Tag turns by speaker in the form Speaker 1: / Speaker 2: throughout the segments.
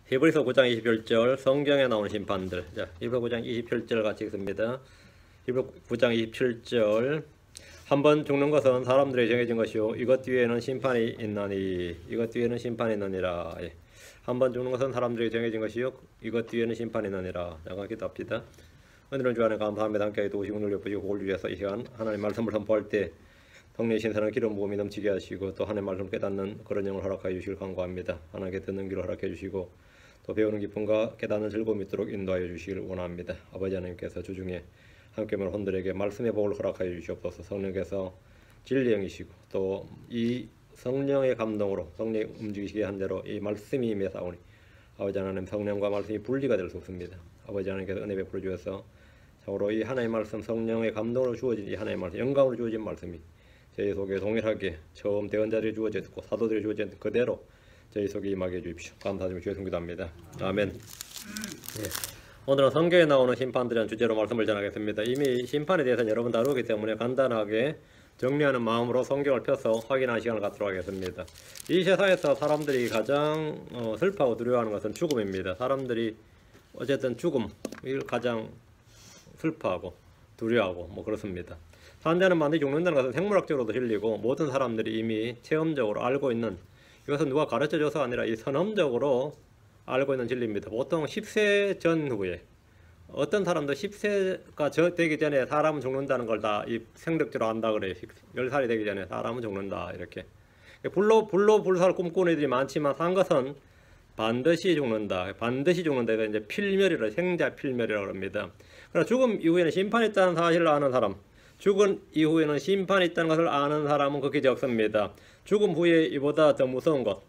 Speaker 1: 히브리서 9장 21절 성경에 나오는 심판들. 자, 히브리서 9장 27절 같이 읽습니다. 히브리서 9장 27절 한 번 죽는 것은 사람들에게 정해진 것이요 이것 뒤에는 심판이 있나니 이것 뒤에는 심판이 있느니라. 예. 한 번 죽는 것은 사람들에게 정해진 것이요 이것 뒤에는 심판이 있느니라. 잠깐 기도합시다. 오늘은 주안에 감사합니다. 함께 도우시고 눌려보시고 복을 주셔서 이 시간 하나님의 말씀을 선포할 때 성령의 신선한 기름 부음이 넘치게 하시고 또 하나님의 말씀 깨닫는 그런 영을 허락하여 주시길 간구합니다. 하나님께 듣는 길을 허락해 주시고 또 배우는 기쁨과 깨닫는 즐거움이 있도록 인도하여 주시길 원합니다. 아버지 하나님께서 주중에 함께만 혼들에게 말씀의 복을 허락하여 주시옵소서. 성령께서 진리 영이시고 또 이 성령의 감동으로 성령이 움직이시게 한 대로 이 말씀이 임해 사오니 아버지 하나님 성령과 말씀이 분리가 될 수 없습니다. 아버지 하나님께서 은혜 베풀어 주셔서 참으로 이 하나님의 말씀 성령의 감동으로 주어진 이 하나님의 말씀 영감으로 주어진 말씀이 저희 속에 동일하게 처음 대언자들이 주어졌고 사도들이 주어진 그대로 저희 속에 임하게 해주십시오. 감사드리며 주의 성기도합니다. 아멘. 예. 오늘은 성경에 나오는 심판들이라는 주제로 말씀을 전하겠습니다. 이미 심판에 대해서는 여러분 다루기 때문에 간단하게 정리하는 마음으로 성경을 펴서 확인하는 시간을 갖도록 하겠습니다. 이 세상에서 사람들이 가장 슬퍼하고 두려워하는 것은 죽음입니다. 사람들이 어쨌든 죽음을 가장 슬퍼하고 두려워하고 뭐 그렇습니다. 산자는 반드시 죽는다는 것은 생물학적으로도 진리고 모든 사람들이 이미 체험적으로 알고 있는 이것은 누가 가르쳐줘서 아니라 이 선험적으로 알고 있는 진리입니다. 보통 10세 전후에 어떤 사람도 10세가 되기 전에 사람은 죽는다는 걸 다 이 생득적으로 안다 그래요. 10살이 되기 전에 사람은 죽는다 이렇게. 불로불사를 꿈꾸는 애들이 많지만 산 것은 반드시 죽는다. 반드시 죽는다. 이거 이제 필멸이라 생자 필멸이라고 합니다. 그러나 죽음 이후에는 심판이 있다는 사실을 아는 사람, 죽은 이후에는 심판이 있다는 것을 아는 사람은 극히 적습니다. 죽음 후에 이보다 더 무서운 것,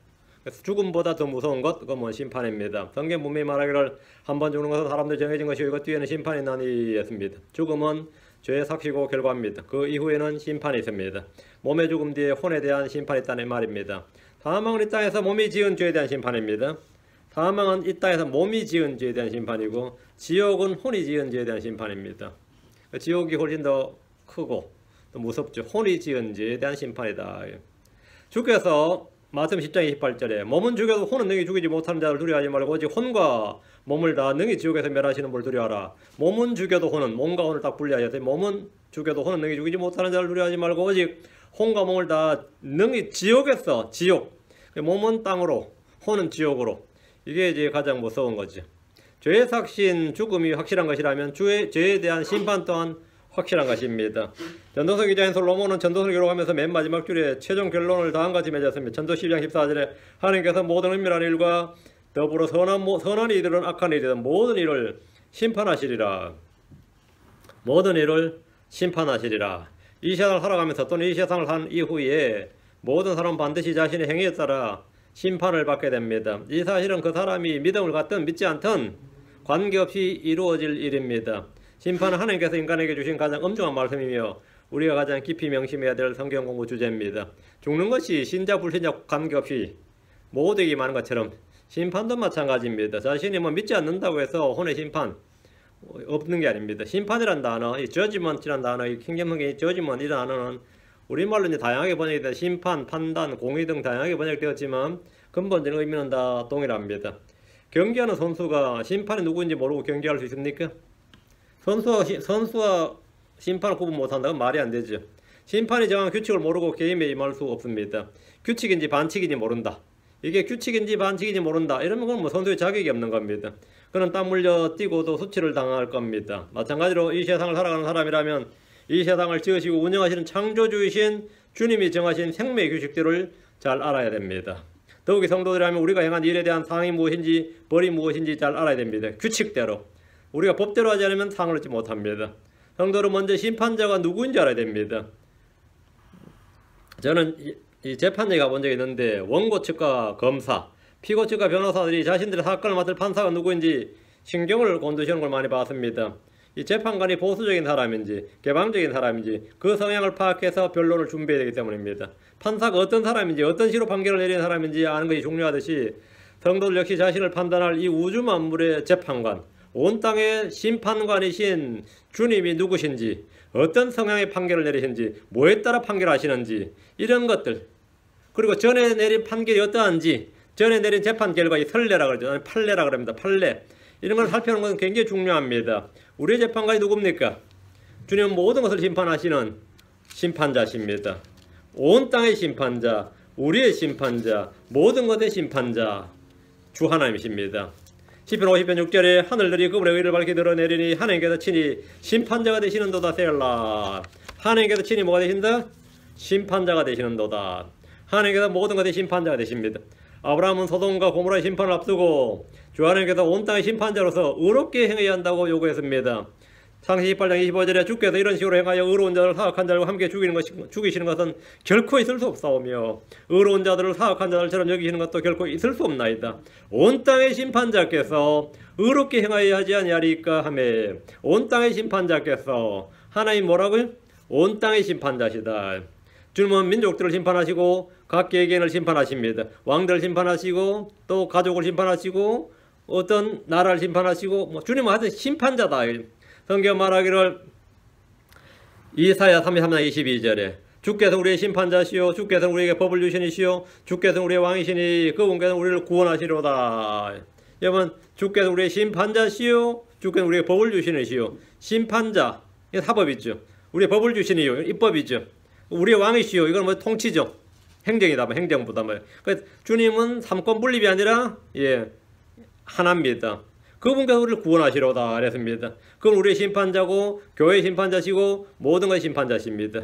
Speaker 1: 그래서 죽음보다 더 무서운 것, 그건 심판입니다. 성경 분명히 말하기를 한 번 죽는 것은 사람들 정해진 것이고 이것 뒤에는 심판이 있나니 했습니다. 죽음은 죄의 삭시고 결과입니다. 그 이후에는 심판이 있습니다. 몸의 죽음 뒤에 혼에 대한 심판이 있다는 말입니다. 사망은 이 땅에서 몸이 지은 죄에 대한 심판입니다. 사망은 이 땅에서 몸이 지은 죄에 대한 심판이고 지옥은 혼이 지은 죄에 대한 심판입니다. 지옥이 훨씬 더 크고 또 무섭죠. 혼이 지은 죄에 대한 심판이다. 주께서 마태복음 10장 28절에 몸은 죽여도 혼은 능히 죽이지 못하는 자를 두려워하지 말고 오직 혼과 몸을 다 능히 지옥에서 멸하시는 분을 두려워하라. 몸은 죽여도 혼은, 몸과 혼을 딱 분리하였더니 몸은 죽여도 혼은 능히 죽이지 못하는 자를 두려워하지 말고 오직 혼과 몸을 다 능히 지옥에서, 지옥, 몸은 땅으로 혼은 지옥으로, 이게 이제 가장 무서운 거죠. 죄의 삭신 죽음이 확실한 것이라면 죄에 대한 심판 또한 확실한 것입니다. 전도서 기자인 솔로몬은 전도서를 기록하면서 맨 마지막 줄에 최종 결론을 다음같이 맺었습니다. 전도 12장 14절에 하나님께서 모든 은밀한 일과 더불어 선한 일이든 악한 일이든 모든 일을 심판하시리라. 모든 일을 심판하시리라. 이 세상을 살아가면서 또는 이 세상을 산 이후에 모든 사람은 반드시 자신의 행위에 따라 심판을 받게 됩니다. 이 사실은 그 사람이 믿음을 갖든 믿지 않든 관계없이 이루어질 일입니다. 심판은 하나님께서 인간에게 주신 가장 엄중한 말씀이며 우리가 가장 깊이 명심해야 될 성경 공부 주제입니다. 죽는 것이 신자 불신자 관계없이 모두에게 많은 것처럼 심판도 마찬가지입니다. 자신이 믿지 않는다고 해서 혼의 심판 없는 게 아닙니다. 심판이란 단어, 이 저지먼트란 단어, 이 킹덤성경의 저지먼트 이런 단어는 우리말로 이제 다양하게 번역이 되어 심판, 판단, 공의 등 다양하게 번역되었지만 근본적인 의미는 다 동일합니다. 경기하는 선수가 심판이 누구인지 모르고 경기할 수 있습니까? 선수와 심판을 구분 못한다면 말이 안 되죠. 심판이 정한 규칙을 모르고 게임에 임할 수 없습니다. 규칙인지 반칙인지 모른다. 이게 규칙인지 반칙인지 모른다. 이러면 그건 선수의 자격이 없는 겁니다. 그는 땀 흘려 뛰고도 수치를 당할 겁니다. 마찬가지로 이 세상을 살아가는 사람이라면 이 세상을 지으시고 운영하시는 창조주이신 주님이 정하신 생명의 규칙들을 잘 알아야 됩니다. 더욱이 성도들이라면 우리가 행한 일에 대한 상이 무엇인지 벌이 무엇인지 잘 알아야 됩니다. 규칙대로. 우리가 법대로 하지 않으면 상을 얻지 못합니다. 성도는 먼저 심판자가 누구인지 알아야 됩니다. 저는 이 재판에 가본 적이 있는데 원고 측과 검사, 피고 측과 변호사들이 자신들의 사건을 맡을 판사가 누구인지 신경을 곤두시는 걸 많이 봤습니다. 이 재판관이 보수적인 사람인지 개방적인 사람인지 그 성향을 파악해서 변론을 준비해야 되기 때문입니다. 판사가 어떤 사람인지 어떤 식으로 판결을 내리는 사람인지 아는 것이 중요하듯이 성도들 역시 자신을 판단할 이 우주 만물의 재판관, 온 땅의 심판관이신 주님이 누구신지, 어떤 성향의 판결을 내리신지, 뭐에 따라 판결하시는지 이런 것들, 그리고 전에 내린 판결이 어떠한지 전에 내린 재판 결과 이 선례라 그러죠. 아니 판례라 그럽니다. 판례. 이런 걸 살펴보는 것은 굉장히 중요합니다. 우리의 재판관이 누굽니까? 주님은 모든 것을 심판하시는 심판자십니다. 온 땅의 심판자, 우리의 심판자, 모든 것의 심판자, 주 하나님이십니다. 시편 50편 6절에 하늘들이 그분의 의를 밝게 드러내리니 하나님께서 친히 심판자가 되시는도다. 세일라. 하나님께서 친히 뭐가 되신다? 심판자가 되시는도다. 하나님께서 모든 것의 심판자가 되십니다. 아브라함은 소돔과 고모라의 심판을 앞두고 주 하나님께서 온 땅의 심판자로서 의롭게 행해야 한다고 요구했습니다. 창세기 18장 25절에 주께서 이런 식으로 행하여 의로운 자들을 사악한 자들과 함께 죽이시는 것은 결코 있을 수 없사오며 의로운 자들을 사악한 자들처럼 여기시는 것도 결코 있을 수 없나이다. 온 땅의 심판자께서 의롭게 행하여야 하지 아니하리까 하며 온 땅의 심판자께서 하나님 뭐라고요? 온 땅의 심판자시다. 주님은 민족들을 심판하시고 각 개개인을 심판하십니다. 왕들을 심판하시고 또 가족을 심판하시고 어떤 나라를 심판하시고 주님은 하여튼 심판자다. 성경 말하기를 이사야 33장 22절에 주께서 우리의 심판자시오 주께서 우리에게 법을 주시니시오 주께서 우리의 왕이시니 그분께서 우리를 구원하시로다. 여러분 주께서 우리의 심판자시오 주께서 우리에게 법을 주시니시오. 심판자 이게 사법이죠. 우리의 법을 주시니요 입법이죠. 우리의 왕이시오 이건 뭐 통치죠. 행정이다 뭐 행정부다 뭐. 그래서 주님은 삼권 분립이 아니라 하나입니다. 그분께서 우리를 구원하시로다 그랬습니다. 그건 우리의 심판자고 교회의 심판자시고 모든 것의 심판자십니다.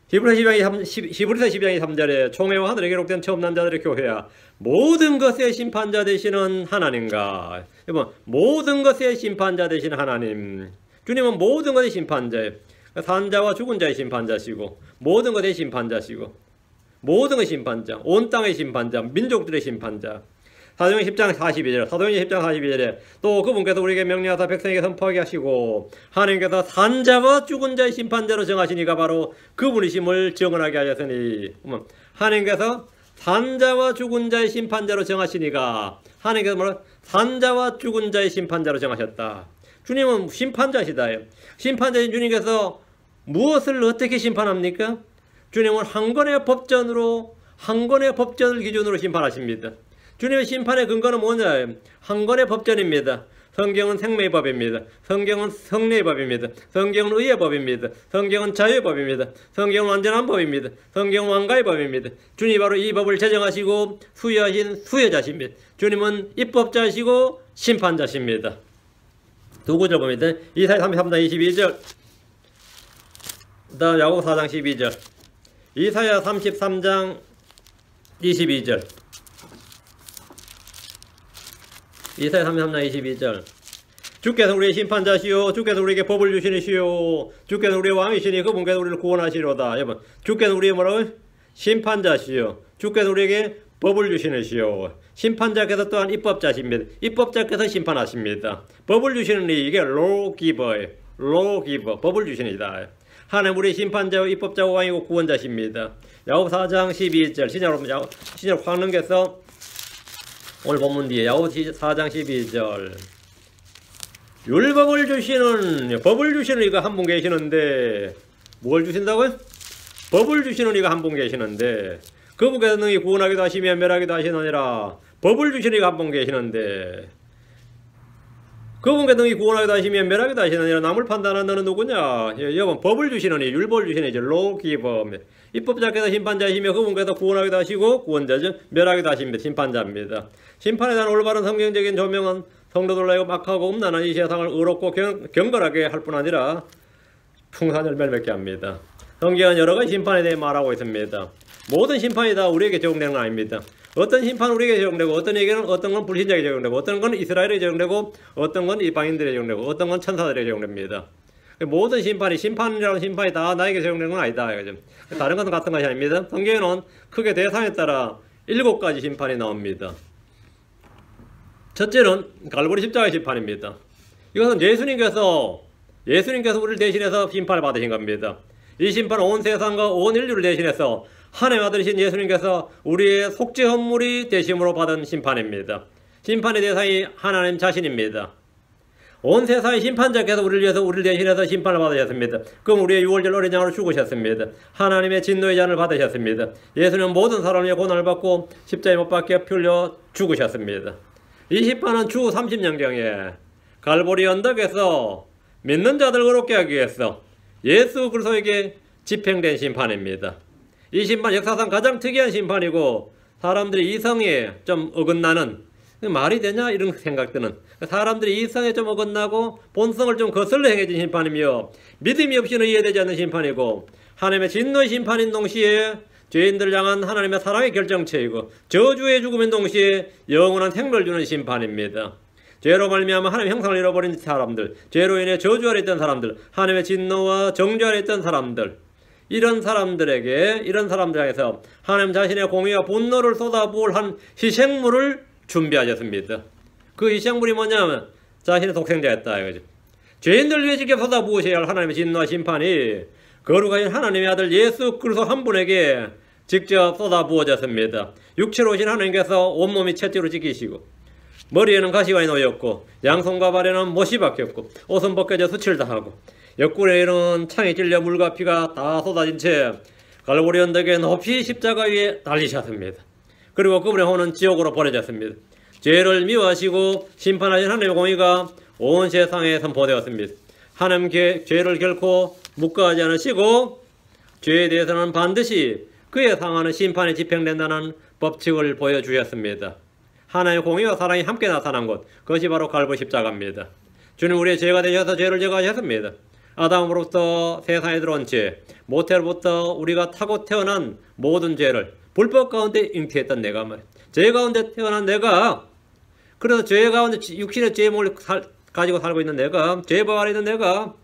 Speaker 1: 히브리서 12장 3절에 총회와 하늘에 기록된 처음 난 자들의 교회야 모든 것의 심판자 되시는 하나님과 여러분 모든 것의 심판자 되시는 하나님. 주님은 모든 것의 심판자예요. 산자와 죽은 자의 심판자시고 모든 것의 심판자시고 모든 것의 심판자 온 땅의 심판자 민족들의 심판자. 사도행전 10장 42절에 또 그분께서 우리에게 명령하사 백성에게 선포하게 하시고 하나님께서 산자와 죽은 자의 심판자로 정하시니가 바로 그분이심을 증언하게 하셨으니 하나님께서 산자와 죽은 자의 심판자로 정하시니가 하나님께서 뭐라? 산자와 죽은 자의 심판자로 정하셨다. 주님은 심판자시다. 심판자인 주님께서 무엇을 어떻게 심판합니까? 주님은 한 권의 법전을 기준으로 심판하십니다. 주님의 심판의 근거는 뭐냐? 한 권의 법전입니다. 성경은 생명의 법입니다. 성경은 성례의 법입니다. 성경은 의의 법입니다. 성경은 자유의 법입니다. 성경은 완전한 법입니다. 성경은 왕가의 법입니다. 주님이 바로 이 법을 제정하시고 수여하신 수여자십니다. 주님은 입법자시고 심판자십니다. 두 구절 봅니다. 이사야 33장 22절 그 다음 야고보 4장 12절 이사야 33장 22절 이사야 33장 22절 주께서 우리의 심판자시오 주께서 우리에게 법을 주시니시오 주께서 우리의 왕이시니 그분께서 우리를 구원하시로다. 여러분 주께서 우리의 뭐라고요? 심판자시오 주께서 우리에게 법을 주시니시오. 심판자께서 또한 입법자십니다. 입법자께서 심판하십니다. 법을 주시는 이게 lawgiver예요. lawgiver 법을 주시니다. 하나님 우리 심판자와 입법자와 왕이고 구원자십니다. 야고보 4장 12절 신약으로 확 넘겨서 오늘 본문 뒤에 야고보 4장 12절 율법을 주시는 법을 주시는 이가 한 분 계시는데 뭘 주신다고요? 법을 주시는 이가 한 분 계시는데 그분께서 능히 구원하기도 하시며 멸하기도 하시느니라. 법을 주시는 이가 한 분 계시는데 그분께서 능히 구원하기도 하시며 멸하기도 하시느니라. 남을 판단하는 너는 누구냐? 여러분 법을 주시는 이 율법을 주시는 이제 lawgiver 입법자께서 심판자이시며 그분께서 구원하기도 하시고 구원자죠. 멸하기도 하십니다. 심판자입니다. 심판에 대한 올바른 성경적인 조명은 성도들로 막하고 음란한 이 세상을 의롭고 경건하게 할 뿐 아니라 풍산열매를 맺게 합니다. 성경은 여러 가지 심판에 대해 말하고 있습니다. 모든 심판이 다 우리에게 적용되는 건 아닙니다. 어떤 심판은 우리에게 적용되고 어떤 건 불신자에게 적용되고 어떤 건 이스라엘에 적용되고 어떤 건 이방인들에게 적용되고 어떤 건 천사들에게 적용됩니다. 모든 심판이라는 심판이 다 나에게 적용되는 건 아니다. 다른 것은 같은 것이 아닙니다. 성경에는 크게 대상에 따라 7가지 심판이 나옵니다. 첫째는 갈보리 십자가의 심판입니다. 이것은 예수님께서 우리를 대신해서 심판을 받으신 겁니다. 이 심판은 온 세상과 온 인류를 대신해서 하나님 아들이신 예수님께서 우리의 속죄 헌물이 되심으로 받은 심판입니다. 심판의 대상이 하나님 자신입니다. 온 세상의 심판자께서 우리를 위해서 우리를 대신해서 심판을 받으셨습니다. 그럼 우리의 유월절 어린 양으로 죽으셨습니다. 하나님의 진노의 잔을 받으셨습니다. 예수는 모든 사람을 위해 고난을 받고 십자가에 못 박혀 피 흘려 죽으셨습니다. 이 심판은 주 30년경에 갈보리 언덕에서 믿는 자들 어렵게 하기 위해서 예수 그리스도에게 집행된 심판입니다. 이 심판 역사상 가장 특이한 심판이고 사람들이 이성에 좀 어긋나는, 말이 되냐 이런 생각 드는, 사람들이 이성에 좀 어긋나고 본성을 좀 거슬러 행해진 심판이며 믿음이 없이는 이해되지 않는 심판이고 하나님의 진노의 심판인 동시에 죄인들을 향한 하나님의 사랑의 결정체이고 저주의 죽음인 동시에 영원한 생명을 주는 심판입니다. 죄로 말미암아 하나님의 형상을 잃어버린 사람들, 죄로 인해 저주 아래 있던 사람들, 하나님의 진노와 정죄 아래 있던 사람들, 이런 사람들에게, 이런 사람들 향해서 하나님 자신의 공의와 분노를 쏟아부을 한 희생물을 준비하셨습니다. 그 희생물이 뭐냐면 자신의 독생자였다 이거죠. 죄인들 위해 직접 쏟아부으셔야 할 하나님의 진노와 심판이 거룩하신 하나님의 아들 예수 그리스도 한 분에게 직접 쏟아부어졌습니다. 육체로 오신 하나님께서 온몸이 채찍으로 찢기시고 머리에는 가시관이 놓였고 양손과 발에는 못이 박혔고 옷은 벗겨져 수칠당하고 옆구리에는 창에 찔려 물과 피가 다 쏟아진 채 갈보리 언덕에 높이 십자가 위에 달리셨습니다. 그리고 그분의 혼은 지옥으로 보내졌습니다. 죄를 미워하시고 심판하신 하나님의 공의가 온 세상에 선포되었습니다. 하나님 죄를 결코 묵과하지 않으시고 죄에 대해서는 반드시 그에 상하는 심판이 집행된다는 법칙을 보여주셨습니다. 하나님의 공의와 사랑이 함께 나타난 곳, 그것이 바로 갈보리 십자가입니다. 주님 우리의 죄가 되셔서 죄를 제거하셨습니다. 아담으로부터 세상에 들어온 죄, 모태로부터 우리가 타고 태어난 모든 죄를 불법 가운데 잉태했던 내가 말이야. 죄 가운데 태어난 내가, 그래서 죄 가운데 육신의 죄를 가지고 살고 있는 내가, 죄법 아래 있는 내가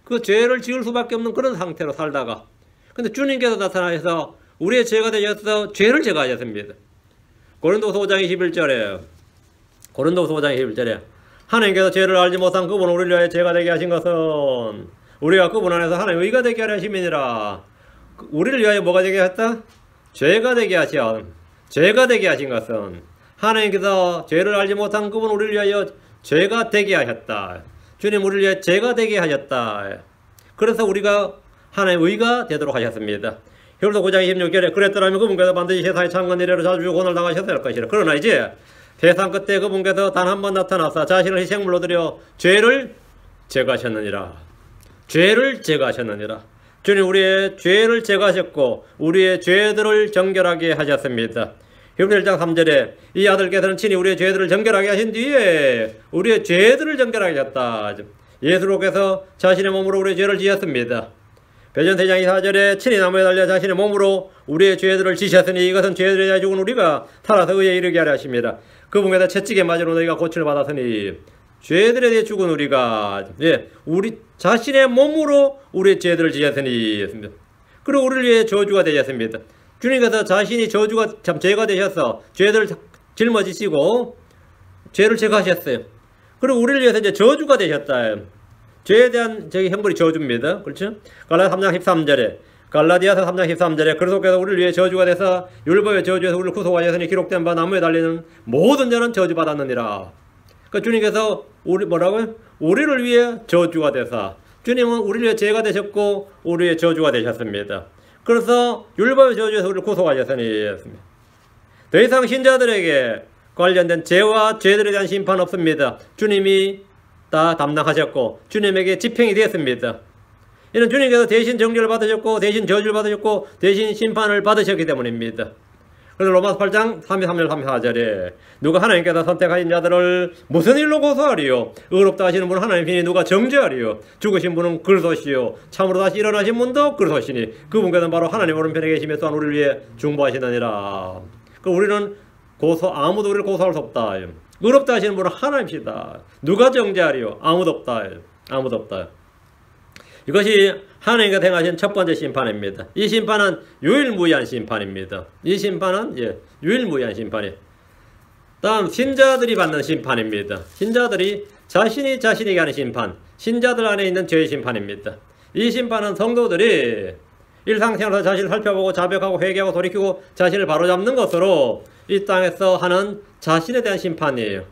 Speaker 1: 그 죄를 지을 수밖에 없는 그런 상태로 살다가, 근데 주님께서 나타나셔서 우리의 죄가 되셔서 죄를 제거하셨습니다. 고린도서 5장 21절에 하나님께서 죄를 알지 못한 그분을 우리를 위하여 죄가 되게 하신 것은 우리가 그분 안에서 하나님의 의가 되게 하려 하심이니라. 우리를 위하여 뭐가 되게 하셨다? 죄가 되게 하신 것은 하나님께서 죄를 알지 못한 그분 우리를 위하여 죄가 되게 하셨다. 주님 우리를 위하여 죄가 되게 하셨다. 그래서 우리가 하나님의 의가 되도록 하셨습니다. 히브리서 9장 26절에 그랬더라면 그분께서 반드시 세상의 창건 이래로 자주 고난을 당하셨을 것이라. 그러나 이제 세상 끝에 그분께서 단 한 번 나타나사 자신을 희생물로 드려 죄를 제거하셨느니라. 죄를 제거하셨느니라. 주님 우리의 죄를 제거하셨고 우리의 죄들을 정결하게 하셨습니다. 히브리서 1장 3절에 이 아들께서는 친히 우리의 죄들을 정결하게 하신 뒤에 우리의 죄들을 정결하게 하셨다. 예수로께서 자신의 몸으로 우리의 죄를 지었습니다. 베드로전서 3장 24절에 친히 나무에 달려 자신의 몸으로 우리의 죄들을 지셨으니 이것은 죄들에 대하여 죽은 우리가 살아서 의에 이르게 하려 하십니다. 그분께서 채찍에 맞으러 너희가 고침을 받았으니 죄들에 대해 죽은 우리가 우리 자신의 몸으로 우리의 죄들을 지셨으니, 그리고 우리를 위해 저주가 되셨습니다. 주님께서 자신이 저주가 참 죄가 되셔서 죄들을 짊어지시고 죄를 제거하셨어요. 그리고 우리를 위해서 이제 저주가 되셨다. 죄에 대한 형벌이 저주입니다. 그렇죠? 갈라디아서 3장 13절에 갈라디아서 3장 13절에 그리스도께서 우리를 위해 저주가 돼서 율법의 저주에서 우리를 구속하셨으니 기록된 바 나무에 달리는 모든 자는 저주받았느니라. 그러니까 주님께서 우리를 위해 저주가 되사, 주님은 우리를 위해 죄가 되셨고 우리의 저주가 되셨습니다. 그래서 율법의 저주에서 우리를 구속하셨으니 더 이상 신자들에게 관련된 죄와 죄들에 대한 심판 없습니다. 주님이 다 담당하셨고 주님에게 집행이 되었습니다. 이는 주님께서 대신 정죄를 받으셨고 대신 저주를 받으셨고 대신 심판을 받으셨기 때문입니다. 그래서 로마서 8장 33절 34절에 누가 하나님께서 선택하신 자들을 무슨 일로 고소하리요? 의롭다 하시는 분은 하나님이니 누가 정죄하리요? 죽으신 분은 그리스도시요 참으로 다시 일어나신 분도 그리스도시니 그분께서는 바로 하나님 오른편에 계시며 또한 우리를 위해 중보하시느니라. 우리는 아무도 우리를 고소할 수 없다. 의롭다 하시는 분은 하나님이시다. 누가 정죄하리요? 아무도 없다. 아무도 없다. 이것이 하나님께서 행하신 첫 번째 심판입니다. 이 심판은 유일무이한 심판입니다. 이 심판은 유일무이한 심판이에요. 다음 신자들이 받는 심판입니다. 신자들이 자신이 자신에게 하는 심판, 신자들 안에 있는 죄의 심판입니다. 이 심판은 성도들이 일상생활에서 자신을 살펴보고 자백하고 회개하고 돌이키고 자신을 바로잡는 것으로 이 땅에서 하는 자신에 대한 심판이에요.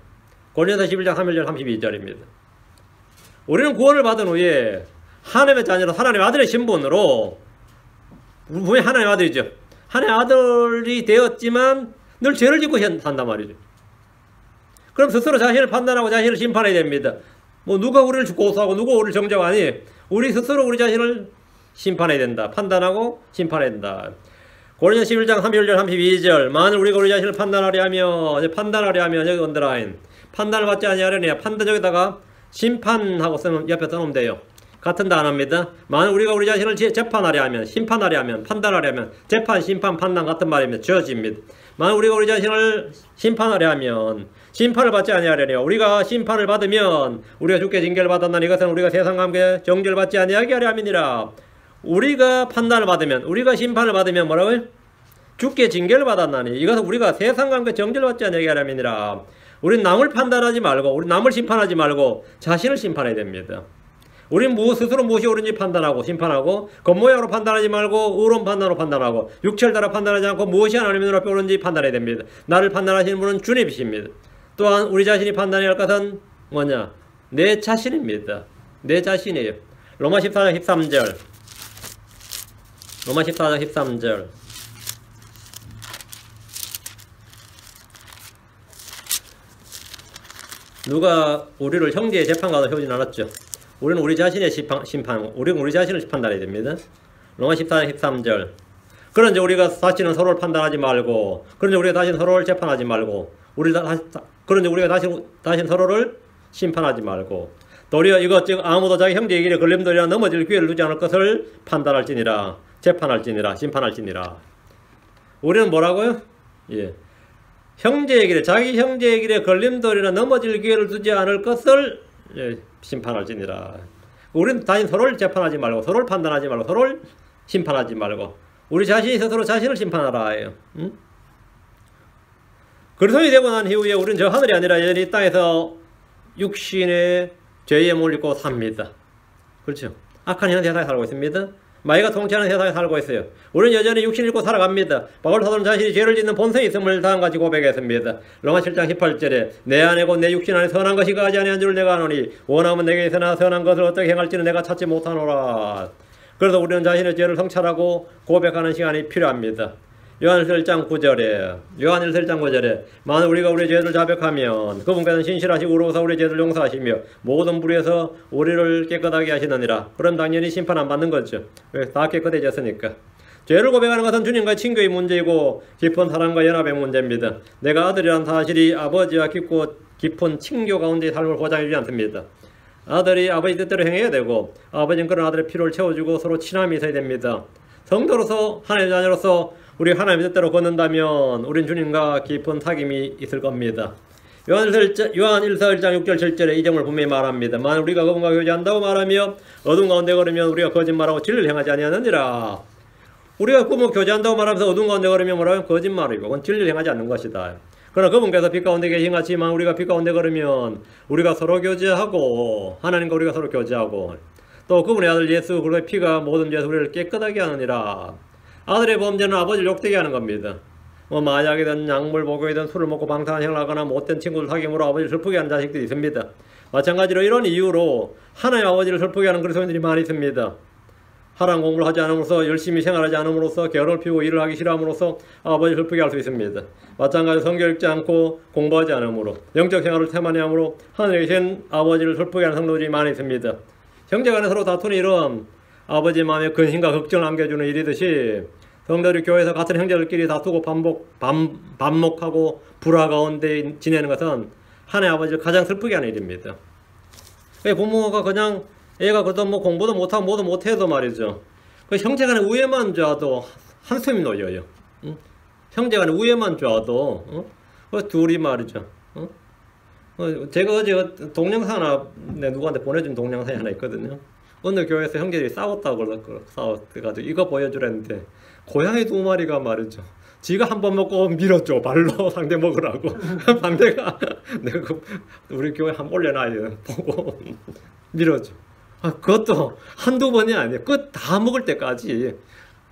Speaker 1: 고린도서 11장 31절 32절입니다. 우리는 구원을 받은 후에 하나님의 자녀로 하나님의 아들의 신분으로 분명히 하나님의 아들이죠. 하나님의 아들이 되었지만 늘 죄를 짓고 산단 말이죠. 그럼 스스로 자신을 판단하고 자신을 심판해야 됩니다. 뭐 누가 우리를 고소하고 누가 우리를 정죄하니 우리 스스로 우리 자신을 심판해야 된다. 판단하고 심판해야 된다. 고린도서 11장 31절 32절 만일 우리가 우리 자신을 판단하려 하면 여기 언더라인 판단을 받지 아니하려냐 판단적에다가 심판하고 쓰면 옆에 써놓으면 돼요. 같은 단어입니다. 만일 우리가 우리 자신을 재판하려 하면 심판하려 하면 판단하려 하면 재판, 심판, 판단 같은 말입니다. 저지입니다. 만일 우리가 우리 자신을 심판하려 하면 심판을 받지 아니하려냐 우리가 심판을 받으면 우리가 주께 징계를 받았나니 이것은 우리가 세상과 함께 정죄를 받지 아니하게 하려 함이니라. 우리가 판단을 받으면 우리가 심판을 받으면 뭐라고요? 주께 징계를 받았나니 이것은 우리가 세상과 함께 정죄를 받지 아니하게 하려 함이니라. 우리는 남을 판단하지 말고 우리 남을 심판하지 말고 자신을 심판해야 됩니다. 우리는 스스로 무엇이 옳은지 판단하고 심판하고 겉모양으로 판단하지 말고 의로운 판단으로 판단하고 육체를 따라 판단하지 않고 무엇이 하나님의 눈앞에 옳은지 판단해야 됩니다. 나를 판단하시는 분은 주님이십니다. 또한 우리 자신이 판단해야 할 것은 뭐냐? 내 자신입니다. 내 자신이에요. 로마 14장 13절 로마 14장 13절 누가 우리를 형제의 재판관으로 세우진 않았죠. 우리는 우리 자신의 우리는 우리 자신을 판단해야 됩니다. 로마 14장 13절 그런데 우리가 다시는 서로를 판단하지 말고 그런데 우리가 다시는 서로를 재판하지 말고 그런데 우리가 다시는 서로를 심판하지 말고 도리어 이것즉 아무도 자기 형제의 길에 걸림돌이나 넘어질 기회를 두지 않을 것을 판단할지니라 재판할지니라 심판할지니라. 우리는 뭐라고요? 예. 형제의 길에 자기 형제의 길에 걸림돌이나 넘어질 기회를 두지 않을 것을 심판할지니라. 우리는 다시 서로를 재판하지 말고 서로를 판단하지 말고 서로를 심판하지 말고 우리 자신이 스스로 자신을 심판하라. 응? 그리스도인이 되고 난 이후에 우리는 저 하늘이 아니라 여전히 이 땅에서 육신의 죄에 몰리고 삽니다. 그렇죠? 악한 현대 세상에 살고 있습니다. 마귀가 통치하는 세상에 살고 있어요. 우리는 여전히 육신을 입고 살아갑니다. 바울 사도는 자신이 죄를 짓는 본성이 있음을 다음같이 고백했습니다. 로마 7장 18절에 내 안에 곧 내 육신 안에 선한 것이 거하지 아니한 줄 내가 아노니 원하면 내게 있으나 선한 것을 어떻게 행할지는 내가 찾지 못하노라. 그래서 우리는 자신의 죄를 성찰하고 고백하는 시간이 필요합니다. 요한일서 1장 9절에 만일 우리가 우리의 죄를 자백하면 그분께서는 신실하시고 의로우사 우리의 죄를 용서하시며 모든 불의에서 우리를 깨끗하게 하시느니라. 그럼 당연히 심판 안 받는 거죠. 왜? 다 깨끗해졌으니까. 죄를 고백하는 것은 주님과의 친교의 문제이고 깊은 사랑과 연합의 문제입니다. 내가 아들이라는 사실이 아버지와 깊은 친교 가운데의 삶을 보장해주지 않습니다. 아들이 아버지 뜻대로 행해야 되고 아버지는 그런 아들의 필요를 채워주고 서로 친함이 있어야 됩니다. 성도로서 하나님의 자녀로서 우리 하나님의 뜻대로 걷는다면 우린 주님과 깊은 사귐이 있을 겁니다. 요한일서 1장 6절 7절에 이 점을 분명히 말합니다. 만일 우리가 그분과 교제한다고 말하며 어둠 가운데 걸으면 우리가 거짓말하고 진리를 행하지 아니하느니라. 우리가 그분 교제한다고 말하면서 어둠 가운데 걸으면 뭐라고? 거짓말이고 그건 진리를 행하지 않는 것이다. 그러나 그분께서 빛 가운데 계신 같지만 우리가 빛 가운데 걸으면 우리가 서로 교제하고 하나님과 우리가 서로 교제하고 또 그분의 아들 예수 그리스도의 피가 모든 죄에서 우리를 깨끗하게 하느니라. 아들의 범죄는 아버지를 욕되게 하는 겁니다. 마약이든 약물 복용이든 술을 먹고 방탕한 행을 하거나 못된 친구를 사귀므로 아버지를 슬프게 하는 자식들이 있습니다. 마찬가지로 이런 이유로 하나님 아버지를 슬프게 하는 그리스도인들이 많이 있습니다. 하라는 공부를 하지 않음으로써 열심히 생활하지 않음으로써 게으름을 피우고 일을 하기 싫어함으로써 아버지를 슬프게 할 수 있습니다. 마찬가지로 성경 읽지 않고 공부하지 않으므로 영적 생활을 태만히 함으로 하늘에 계신 아버지를 슬프게 하는 성도들이 많이 있습니다. 형제간에 서로 다투는 일은 아버지 마음에 근심과 걱정을 안겨주는 일이듯이 성도들이 교회에서 같은 형제들끼리 다투고 반목하고 불화 가운데 지내는 것은 하나님 아버지를 가장 슬프게 하는 일입니다. 부모가 그냥 애가 그래도 뭐 공부도 못하고 뭐도 못해도 말이죠. 그 형제간에 우애만 좋아도 한숨이 놓여요. 응? 형제간에 우애만 좋아도 그 둘이 말이죠. 제가 어제 동영상 하나 누구한테 보내준 동영상이 하나 있거든요. 어느 교회에서 형제들이 싸웠다고 싸워가지고 이거 보여주랬는데 고양이 2마리가 말이죠. 지가 한 번 먹고 밀었죠. 발로 상대 먹으라고. 상대가 내가 우리 교회 한번 올려놔야 보고 밀었죠. 그것도 한두 번이 아니에요. 그거 다 먹을 때까지.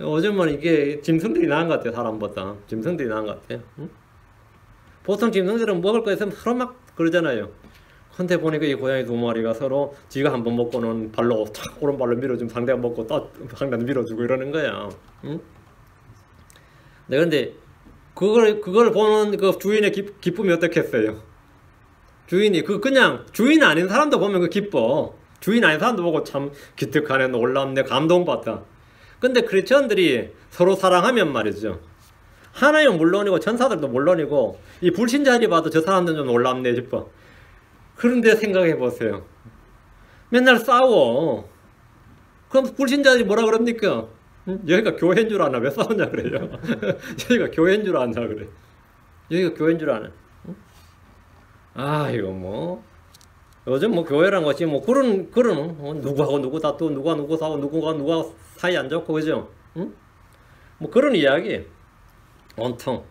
Speaker 1: 요즘은 이게 짐승들이 나은 것 같아요. 사람보다. 짐승들이 나은 것 같아요. 응? 보통 짐승들은 먹을 거 있으면 서로 막 그러잖아요. 근데 보니까 이 고양이 두 마리가 서로 지가 한 번 먹고는 발로 탁 오른발로 밀어주면 상대가 먹고 또 상대는 밀어주고 이러는 거야. 응? 네, 근데 그걸 보는 그 주인의 기쁨이 어떻겠어요? 주인이 그냥 주인 아닌 사람도 보면 그 기뻐. 주인 아닌 사람도 보고 참 기특하네, 놀랍네, 감동받다. 근데 크리스천들이 서로 사랑하면 말이죠. 하나님은 물론이고 천사들도 물론이고 이 불신자들이 봐도 저 사람들은 좀 놀랍네 싶어. 그런데 생각해 보세요. 맨날 싸워. 그럼 불신자들이 뭐라 그럽니까? 여기가 교회인 줄 아나? 왜 싸우냐 그래요? 여기가 교회인 줄 아나 그래? 여기가 교회인 줄 아나? 이거 뭐 요즘 뭐 교회란 것이 뭐 그런 누구하고 누구 다투고 누가 누구 싸우고 누가 사이 안 좋고 그죠? 응? 뭐 그런 이야기 온통.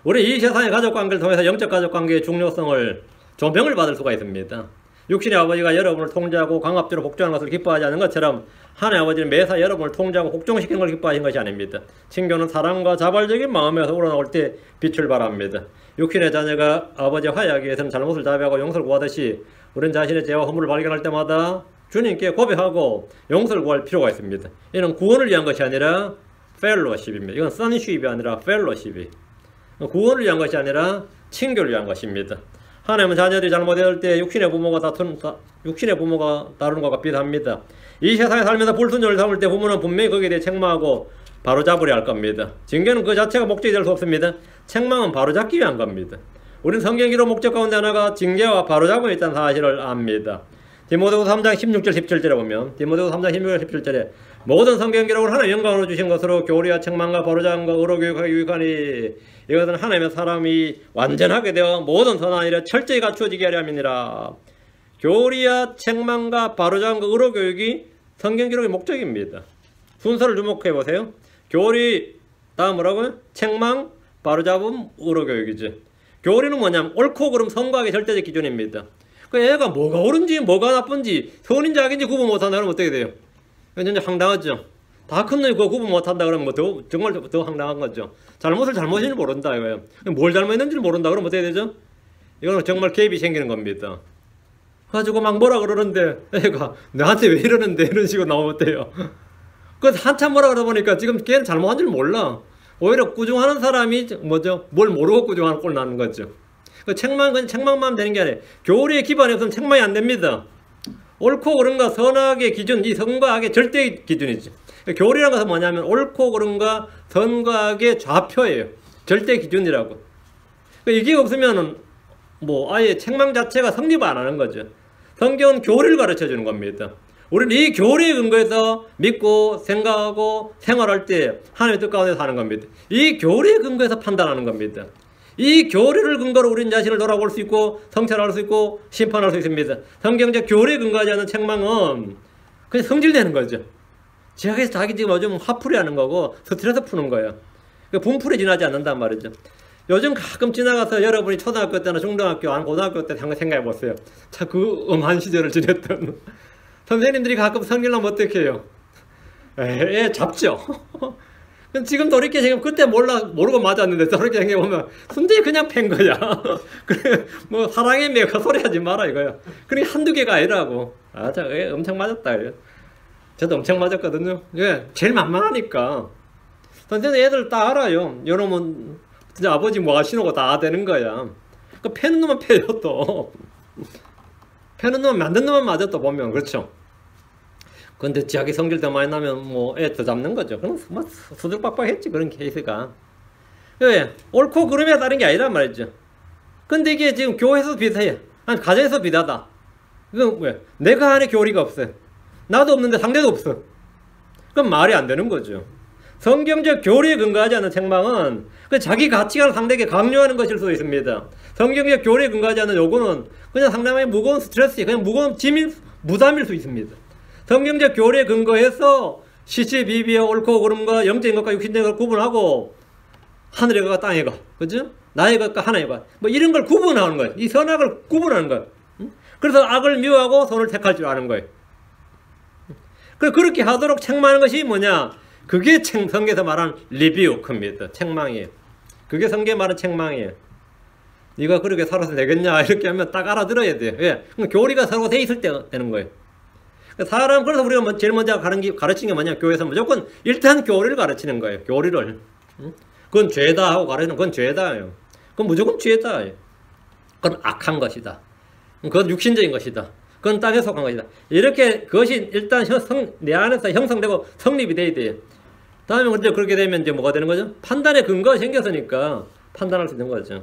Speaker 1: 우리 이 세상의 가족관계를 통해서 영적 가족관계의 중요성을 조명을 받을 수가 있습니다. 육신의 아버지가 여러분을 통제하고 강압적으로 복종하는 것을 기뻐하지 않는 것처럼 하나님의 아버지는 매사 여러분을 통제하고 복종시키는 걸 기뻐하신 것이 아닙니다. 친교는 사랑과 자발적인 마음에서 우러나올 때 빛을 발합니다. 육신의 자녀가 아버지와 화해하기 위해서는 잘못을 자백하고 용서를 구하듯이 우리는 자신의 죄와 허물을 발견할 때마다 주님께 고백하고 용서를 구할 필요가 있습니다. 이는 구원을 위한 것이 아니라 펠로십입니다. 이건 선십이 아니라 펠로십이. 구원을 위한 것이 아니라 친교를 위한 것입니다. 하나님은 자녀들이 잘못할 때 육신의 부모가 다루는 것과 비슷합니다. 이 세상에 살면서 불순종을 삼을 때 부모는 분명히 거기에 대해 책망하고 바로잡으려 할 겁니다. 징계는 그 자체가 목적이 될 수 없습니다. 책망은 바로잡기 위한 겁니다. 우리는 성경기로 목적 가운데 하나가 징계와 바로잡음에 있다는 사실을 압니다. 디모데후서 3장 16절 17절에 보면 디모데후서 3장 16절 17절에 모든 성경 기록을 하나님의 영광으로 주신 것으로 교리와 책망과 바로잡음과 의로 교육하기 유익하니 이것은 하나님의 사람이 완전하게 되어 모든 선한 일에 철저히 갖추어지게 하려 함이니라. 교리와 책망과 바로잡음과 의로 교육이 성경 기록의 목적입니다. 순서를 주목해 보세요. 교리 다음 뭐라고요? 책망, 바로잡음, 의로 교육이지. 교리는 뭐냐면 옳고 그름 선과학의 절대적 기준입니다. 그 애가 뭐가 옳은지 뭐가 나쁜지 선인지 악인지 구분 못한다 그러면 어떻게 돼요? 이제 황당하죠. 다 큰 놈이 그거 구분 못한다 그러면 뭐 정말 더 황당한 거죠. 잘못을 잘못인지 모른다 이거예요. 뭘 잘못했는지 모른다 그러면 어떻게 되죠? 이거는 정말 개입이 생기는 겁니다. 가지고 막 뭐라 그러는데 애가 나한테 왜 이러는데 이런 식으로 나오면 어때요? 그 한참 뭐라 그러다 보니까 지금 걔는 잘못한 줄 몰라. 오히려 꾸중하는 사람이 뭐죠? 뭘 모르고 꾸중하는 꼴 나는 거죠. 그 책망만 되는 게 아니에요. 교리의 기반이 없으면 책망이 안 됩니다. 옳고 그른가 선악의 기준, 이 선과 악의 절대 기준이지. 교리라는 것은 뭐냐면 옳고 그른가 선과 악의 좌표예요. 절대 기준이라고. 이게 없으면은 뭐 아예 책망 자체가 성립 안 하는 거죠. 성경은 교리를 가르쳐 주는 겁니다. 우리는 이 교리에 근거해서 믿고 생각하고 생활할 때 하나님의 뜻 가운데 사는 겁니다. 이 교리에 근거해서 판단하는 겁니다. 이 교리를 근거로 우리는 자신을 돌아볼 수 있고 성찰할 수 있고 심판할 수 있습니다. 성경적 교리에 근거하지 않는 책망은 그냥 성질내는 거죠. 지하에서 자기 지금 요즘 화풀이 하는 거고 스트레스 푸는 거예요. 분풀에 지나지 않는단 말이죠. 요즘 가끔 지나가서 여러분이 초등학교 때나 중등학교, 고등학교 때 생각해 보세요. 참 그 엄한 시절을 지냈던 선생님들이 가끔 성질 나면 어떻게 해요? 애 잡죠. 지금 돌이켜 지금 그때 모르고 맞았는데 저렇게 생각해보면 순전히 그냥 팬 거야. 그래 뭐 사랑의 매가 소리 하지 마라 이거야. 그러니까 한두 개가 아니라고. 저 엄청 맞았다. 저도 엄청 맞았거든요. 예, 제일 만만하니까. 선생님 애들 다 알아요. 여러분 진짜 아버지 뭐 하시는 거 다 되는 거야. 그 패는 놈만 패요 또. 패는 놈만 만든 놈만 맞아 또 보면 그렇죠. 근데 자기 성질 더 많이 나면 뭐 애 더 잡는 거죠. 그럼 뭐 수두룩박박했지 그런 케이스가. 왜? 옳고 그름에 따른 게 아니란 말이죠. 근데 이게 지금 교회에서 비슷해. 아니 가정에서 비슷하다. 이건 왜? 내가 안에 교리가 없어요. 나도 없는데 상대도 없어. 그럼 말이 안 되는 거죠. 성경적 교리에 근거하지 않는 책망은 자기 가치관을 상대에게 강요하는 것일 수도 있습니다. 성경적 교리에 근거하지 않는 요구는 그냥 상당히 무거운 스트레스, 그냥 무거운 짐일, 부담일 수 있습니다. 성경적 교리에 근거해서 시시비비의 옳고 그름과 영적인 것과 육신적인 걸 구분하고 하늘의 것과 땅의 것, 그죠? 나의 것과 하나의 것, 뭐 이런 걸 구분하는 거예요. 이 선악을 구분하는 거예요. 그래서 악을 미워하고 선을 택할 줄 아는 거예요. 그렇게 하도록 책망하는 것이 뭐냐? 그게 성경에서 말하는 리뷰크입니다. 책망이에요. 그게 성경에 말하는 책망이에요. 네가 그렇게 살아서 되겠냐 이렇게 하면 딱 알아들어야 돼요. 왜? 교리가 서로 돼 있을 때 되는 거예요. 사람, 그래서 우리가 제일 먼저 가르치는 게 뭐냐? 교회에서 무조건 일단 교리를 가르치는 거예요. 교리를. 그건 죄다 하고 가르치는 건 죄다예요. 그건 무조건 죄다. 그건 악한 것이다. 그건 육신적인 것이다. 그건 땅에 속한 것이다. 이렇게 그것이 일단 내 안에서 형성되고 성립이 돼야 돼요. 다음에 먼저 그렇게 되면 이제 뭐가 되는 거죠? 판단의 근거가 생겼으니까 판단할 수 있는 거죠.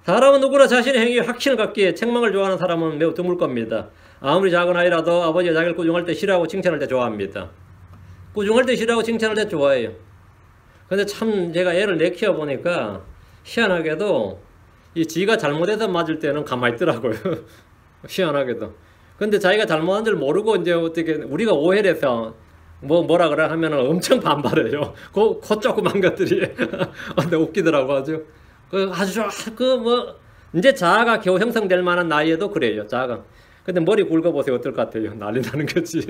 Speaker 1: 사람은 누구나 자신의 행위에 확신을 갖기에 책망을 좋아하는 사람은 매우 드물 겁니다. 아무리 작은 아이라도 아버지가 자기를 꾸중할 때 싫어하고 칭찬할 때 좋아합니다. 꾸중할 때 싫어하고 칭찬할 때 좋아해요. 근데 참 제가 애를 키워보니까 희한하게도 이 지가 잘못해서 맞을 때는 가만히 있더라고요. 희한하게도. 근데 자기가 잘못한 줄 모르고 이제 어떻게 우리가 오해를 해서 뭐라 그래 하면은 엄청 반발해요. 코 조그만 것들이. 근데 웃기더라고 아주. 이제 자아가 겨우 형성될 만한 나이에도 그래요. 자아가. 근데 머리 굵어보세요. 어떨 것 같아요? 난리 나는 거지.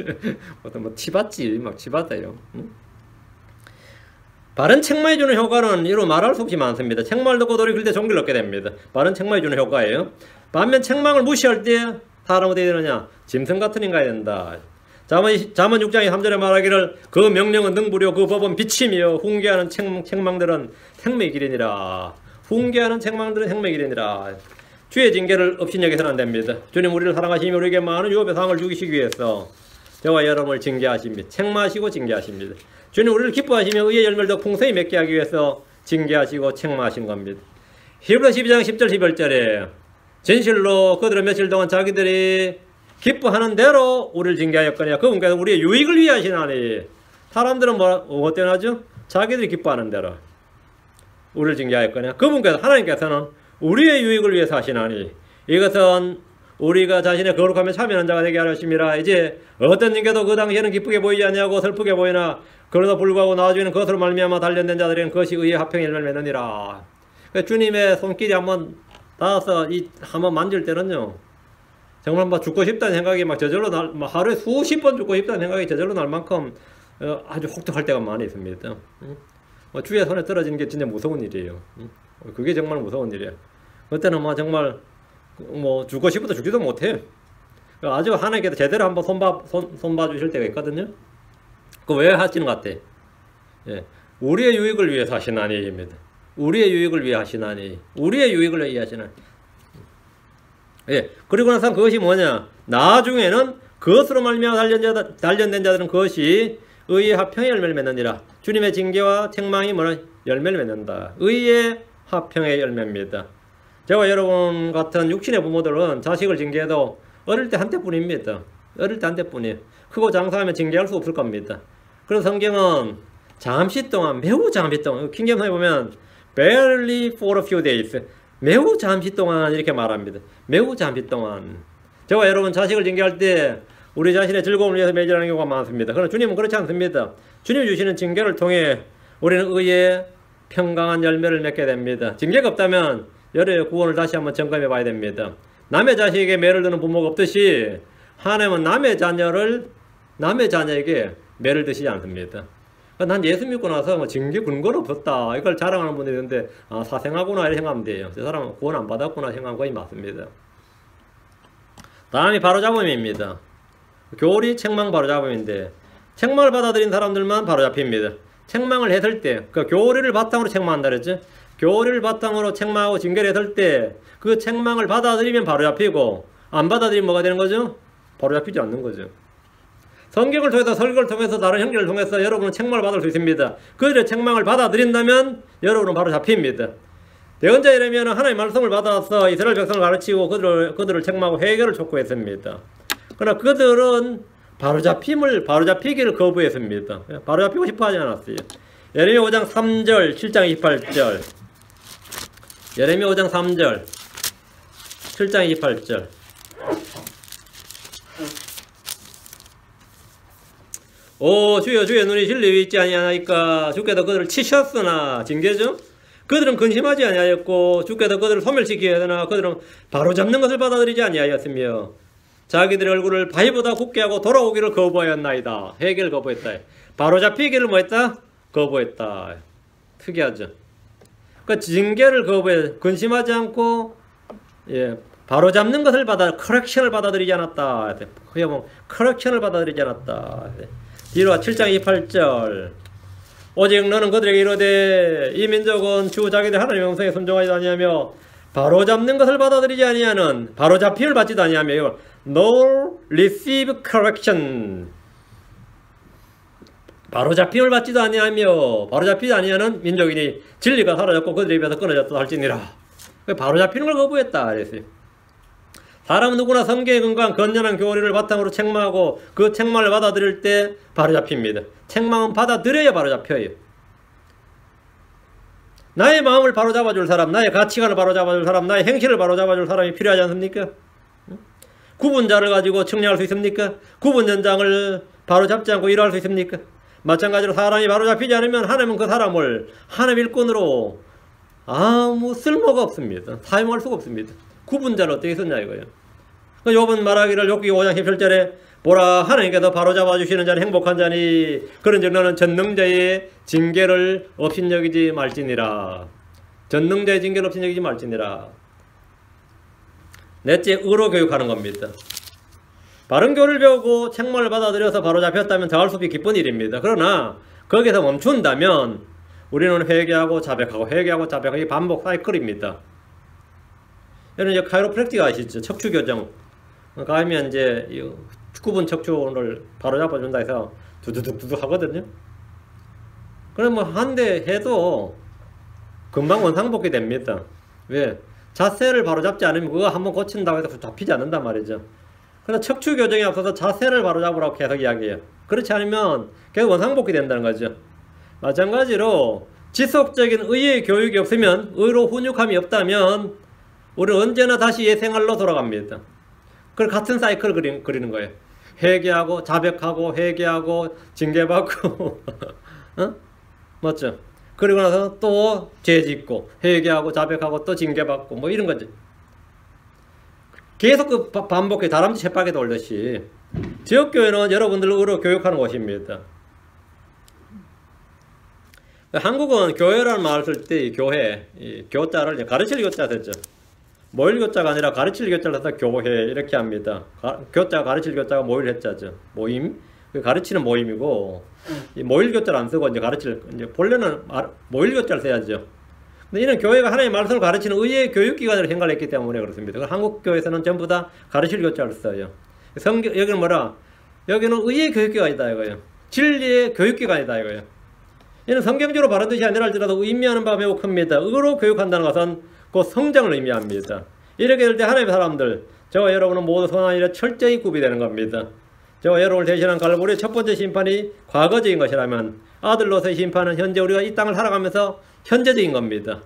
Speaker 1: 뭐 치받지. 막 치받아요. 응? 바른 책망이 주는 효과는 이로 말할 수 없이 많습니다. 책망을 듣고 돌이킬 때 종기를 얻게 됩니다. 바른 책망이 주는 효과예요. 반면 책망을 무시할 때 사람은 어떻게 되느냐? 짐승 같은 인간이 된다. 잠언 6장의 3절에 말하기를 그 명령은 능부려 그 법은 비침이요 훈계하는 책망들은 생명의 길이니라. 훈계하는 책망들은 생명의 길이니라. 주의 징계를 없인 여기서는 안 됩니다. 주님 우리를 사랑하시며 우리에게 많은 유업의 상을 주시기 위해서 저와 여러분을 징계하십니다. 책망하시고 징계하십니다. 주님 우리를 기뻐하시며 의의 열매를 더 풍성히 맺게 하기 위해서 징계하시고 책망하신 겁니다. 히브리서 12장 10절 11절에 진실로 그들은 며칠 동안 자기들이 기뻐하는 대로 우리를 징계하였거니와 그분께서 우리의 유익을 위해 하시나니. 사람들은 뭐 때문에 하죠? 자기들이 기뻐하는 대로 우리를 징계하였거니와 그분께서 하나님께서는 우리의 유익을 위해서 하시나니. 이것은 우리가 자신의 거룩하며 참여하는 자가 되게 하셨습니다. 이제 어떤 징계도 그 당시에는 기쁘게 보이지 않냐고 슬프게 보이나 그러나 불구하고 나중에는 그것으로 말미암아 단련된 자들에게는 그것이 의의 합평의 열매를 맺느니라. 그러니까 주님의 손길이 한번 닿아서 한번 만질 때는요, 정말 막 죽고 싶다는 생각이 막 저절로 하루에 수십 번 죽고 싶다는 생각이 저절로 날 만큼 아주 혹독할 때가 많이 있습니다. 주의 손에 떨어지는 게 진짜 무서운 일이에요. 그게 정말 무서운 일이에요. 그때는 정말 죽고 싶어도 죽지도 못해. 아주 하나님께서 제대로 한번 손봐 주실 때가 있거든요. 그 왜 하시는 것 같아? 예. 우리의 유익을 위해서 하시나니입니다. 우리의 유익을 위해 하시나니. 우리의 유익을 위해 하시나니. 예. 그리고 나서 그것이 뭐냐? 나중에는 그것으로 말미암아 단련된 자들은 그것이 의의 합평의 열매를 맺느니라. 주님의 징계와 책망이 열매를 맺는다. 의의 합평의 열매입니다. 저와 여러분 같은 육신의 부모들은 자식을 징계해도 어릴 때 한때뿐입니다. 어릴 때 한때뿐이에요. 크고 장사하면 징계할 수 없을 겁니다. 그래서 성경은 잠시 동안, 매우 잠시 동안, 킹덤에 보면 barely for a few days, 매우 잠시 동안 이렇게 말합니다. 매우 잠시 동안. 저와 여러분 자식을 징계할 때 우리 자신의 즐거움을 위해서 매질하는 경우가 많습니다. 그러나 주님은 그렇지 않습니다. 주님이 주시는 징계를 통해 우리는 의의 평강한 열매를 맺게 됩니다. 징계가 없다면 여러의 구원을 다시 한번 점검해 봐야 됩니다. 남의 자식에게 매를 드는 부모가 없듯이 하나님은 남의 자녀에게 매를 드시지 않습니다. 난 예수 믿고 나서 징계 근거는 없었다 이걸 자랑하는 분들이 있는데 사생하구나 이렇게 생각하면 돼요. 저 사람은 구원 안 받았구나 생각하면 거의 맞습니다. 다음이 바로잡음입니다. 교리, 책망, 바로잡음인데 책망을 받아들인 사람들만 바로잡힙니다. 책망을 했을 때, 그 교리를 바탕으로 책망한다 그랬죠? 교리를 바탕으로 책망하고 징계를 했을 때 그 책망을 받아들이면 바로잡히고 안 받아들이면 뭐가 되는 거죠? 바로잡히지 않는 거죠. 성경을 통해서 설교를 통해서 다른 형제를 통해서 여러분은 책망을 받을 수 있습니다. 그들의 책망을 받아들인다면 여러분은 바로 잡힙니다. 예언자 예레미야는 하나님의 말씀을 받아서 이스라엘 백성을 가르치고 그들을 책망하고 회개를 촉구했습니다. 그러나 그들은 바로잡히기를 거부했습니다. 바로잡히고 싶어 하지 않았어요. 예레미야 5장 3절, 7장 28절. 예레미야 5장 3절, 7장 28절. 오 주여 주의 눈이 진리에 있지 아니하나이까 주께서 그들을 치셨으나 징계죠. 그들은 근심하지 아니하였고 주께서 그들을 소멸시키게 하나 그들은 바로잡는 것을 받아들이지 아니하였으며 자기들의 얼굴을 바위보다 굽게 하고 돌아오기를 거부하였나이다. 회개를 거부했다. 바로잡히기를 뭐했다? 거부했다. 특이하죠. 그 징계를 거부해 근심하지 않고 바로 잡는 것을 커렉션을 받아들이지 않았다. 그게 뭐 커렉션을 받아들이지 않았다. 뒤로 7장 28절 오직 너는 그들에게 이르되 이 민족은 주 자기들 하나님의 명성에 순종하지 아니하며 바로 잡는 것을 받아들이지 아니하는 바로 잡힘을 받지도 아니하며 no receive correction 바로 잡힘을 받지도 아니하며 바로 잡히지 아니하는 민족이니 진리가 사라졌고 그들의 입에서 끊어졌다 할지니라. 바로 잡히는 걸 거부했다 그랬어요. 사람은 누구나 성경에 근거한 건전한 교리를 바탕으로 책망하고 그 책망을 받아들일 때 바로 잡힙니다. 책망은 받아들여야 바로 잡혀요. 나의 마음을 바로 잡아줄 사람, 나의 가치관을 바로 잡아줄 사람, 나의 행실을 바로 잡아줄 사람이 필요하지 않습니까? 구분자를 가지고 측량할 수 있습니까? 구분전장을 바로 잡지 않고 일할 수 있습니까? 마찬가지로 사람이 바로 잡히지 않으면 하나님은 그 사람을 하나님 일꾼으로 아무 쓸모가 없습니다. 사용할 수가 없습니다. 구분자를 어떻게 썼냐 이거예요. 욥은 말하기를 욥기 5장 17절에 보라 하나님께서 바로 잡아주시는 자는 행복한 자니 그런즉 너는 전능자의 징계를 업신여기지 말지니라. 전능자의 징계를 업신여기지 말지니라. 넷째, 의로 교육하는 겁니다. 바른 교를 배우고 책망을 받아들여서 바로 잡혔다면 더할 수 없이 기쁜 일입니다. 그러나 거기서 멈춘다면 우리는 회개하고 자백하고 회개하고 자백하고 이 반복 사이클입니다. 여러분 이제 카이로프랙틱 아시죠? 척추교정 가면 이제 구분 척추를 바로 잡아준다 해서 두두두두 하거든요. 그럼 뭐 한 대 해도 금방 원상복귀 됩니다. 왜? 자세를 바로 잡지 않으면 그거 한번 고친다고 해서 잡히지 않는단 말이죠. 그래서 척추 교정에 앞서서 자세를 바로 잡으라고 계속 이야기해요. 그렇지 않으면 계속 원상복귀 된다는 거죠. 마찬가지로 지속적인 의의 교육이 없으면 의로 훈육함이 없다면 우리는 언제나 다시 옛생활로 돌아갑니다. 그걸 같은 사이클을 그리는 거예요. 회개하고 자백하고 회개하고 징계받고 어? 맞죠? 그리고 나서 또 죄짓고 회개하고 자백하고 또 징계받고 뭐 이런 거죠. 계속 그 반복해 다람쥐 쳇바퀴 돌듯이 지역교회는 여러분들을 의로 교육하는 곳입니다. 한국은 교회라는 말을 쓸 때 이 교회, 이 교자를 가르칠 교자 됐죠. 모일 교자가 아니라 가르칠 교자를 써서 교회 이렇게 합니다. 교자가 가르칠 교자가 모일 해자죠. 모임, 가르치는 모임이고 이 모일 교자를 안 쓰고 이제 가르칠 이제 본래는 모일 교자를 써야죠. 근데 이는 교회가 하나님의 말씀을 가르치는 의의 교육기관으로 생각했기 때문에 그렇습니다. 한국 교회에서는 전부 다 가르칠 교자를 써요. 여기는 뭐라? 여기는 의의 교육기관이다 이거예요. 진리의 교육기관이다 이거예요. 이는 성경적으로 바른 뜻이 아니라 할지라도 의미하는 바가 매우 큽니다. 의로 교육한다는 것은 곧 성장을 의미합니다. 이렇게 될 때 하나님의 사람들, 저와 여러분은 모두 선한 일에 철저히 구비되는 겁니다. 저와 여러분을 대신한 갈보리의 첫 번째 심판이 과거적인 것이라면 아들로서의 심판은 현재 우리가 이 땅을 살아가면서 현재적인 겁니다.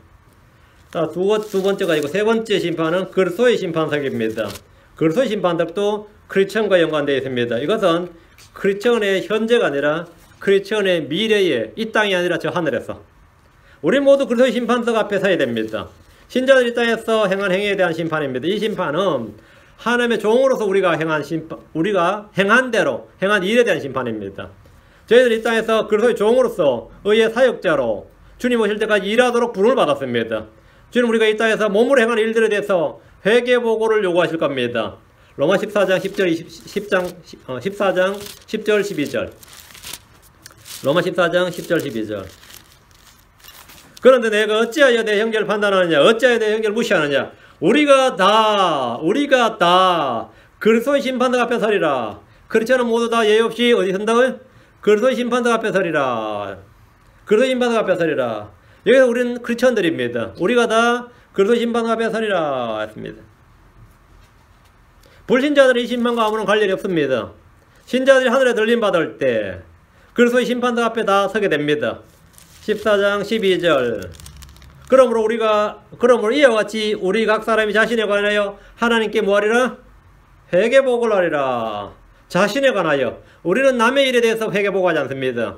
Speaker 1: 두 번째가 아니고 세 번째 심판은 그리스도의 심판석입니다. 그리스도의 심판석도 크리스천과 연관되어 있습니다. 이것은 크리스천의 현재가 아니라 크리스천의 미래에 이 땅이 아니라 저 하늘에서 우리 모두 그리스도의 심판석 앞에 서야 됩니다. 신자들 이 땅에서 행한 행위에 대한 심판입니다. 이 심판은 하나님의 종으로서 우리가 행한 대로 행한 일에 대한 심판입니다. 저희들 이 땅에서 그리스도의 종으로서 의의 사역자로 주님 오실 때까지 일하도록 부름을 받았습니다. 주님 우리가 이 땅에서 몸으로 행한 일들에 대해서 회개보고를 요구하실 겁니다. 로마 14장 10절 12절 로마 14장 10절 12절 그런데 내가 어찌하여 내 형제를 판단하느냐 어찌하여 내 형제를 무시하느냐 우리가 다 그리스도의 심판석 앞에 서리라. 크리스천은 모두 다 예외 없이 어디 선다고요? 그리스도의 심판석 앞에 서리라. 그리스도의 심판석 앞에 서리라. 여기서 우리는 크리스천들입니다. 우리가 다 그리스도의 심판석 앞에 서리라 했습니다. 불신자들이 이 심판과 아무런 관련이 없습니다. 신자들이 하늘에 들림받을 때 그리스도의 심판석 앞에 다 서게 됩니다. 14장 12절 그러므로 이와 같이 우리 각 사람이 자신에 관하여 하나님께 뭐하리라? 회개보고를 하리라. 자신에 관하여 우리는 남의 일에 대해서 회개보고하지 않습니다.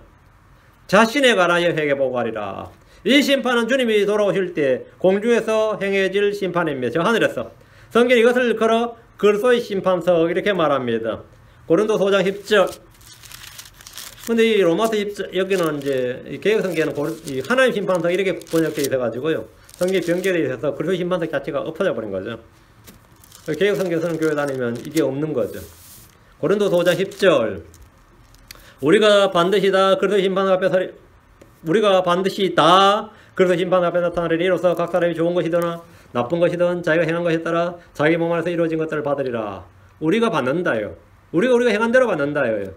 Speaker 1: 자신에 관하여 회개보고하리라. 이 심판은 주님이 돌아오실 때 공중에서 행해질 심판입니다. 저 하늘에서. 성경이 이것을 걸어 그리스도의 심판석 이렇게 말합니다. 고린도서 5장 10절 근데 이 로마서 여기는 이제 이 개혁성경은 이 하나님 심판석 이렇게 번역되어 있어가지고요. 성경이 변경되어 있어서 그리스도 심판석 자체가 엎어져 버린 거죠. 개혁성경 쓰는 교회 다니면 이게 없는 거죠. 고린도서 5장 10절 우리가 반드시 다 그리스도 심판석 앞에 서리 우리가 반드시 다 그리스도 심판석 앞에 나타나리니 이로써 각 사람이 좋은 것이든 나쁜 것이든 자기가 행한 것에 따라 자기 몸 안에서 이루어진 것들을 받으리라. 우리가 받는다요. 우리가 행한 대로 받는다요.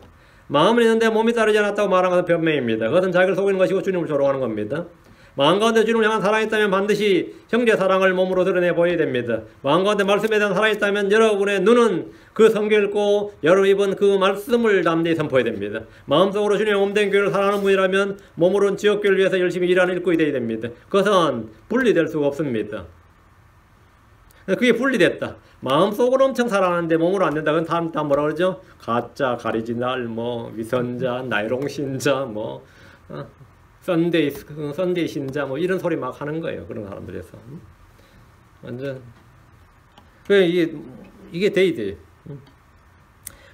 Speaker 1: 마음은 있는데 몸이 따르지 않았다고 말한 것은 변명입니다. 그것은 자기를 속이는 것이고 주님을 조롱하는 겁니다. 마음 가운데 주님을 향한 사랑이 있다면 반드시 형제 사랑을 몸으로 드러내 보여야 됩니다. 마음 가운데 말씀에 대한 사랑이 있다면 여러분의 눈은 그 성경 읽고 여러분 입은 그 말씀을 담대히 선포해야 됩니다. 마음속으로 주님의 몸된 교회를 사랑하는 분이라면 몸으로는 지역교회를 위해서 열심히 일하는 일꾼이 되어야 됩니다. 그것은 분리될 수가 없습니다. 그게 분리됐다. 마음속으로 엄청 사랑하는데 몸으로 안 된다. 그건 다 뭐라 그러죠? 가짜, 가리지날, 뭐 위선자, 나이롱신자, 뭐 썬데이 신자, 뭐 이런 소리 막 하는 거예요. 그런 사람들에서 완전 이게 돼야.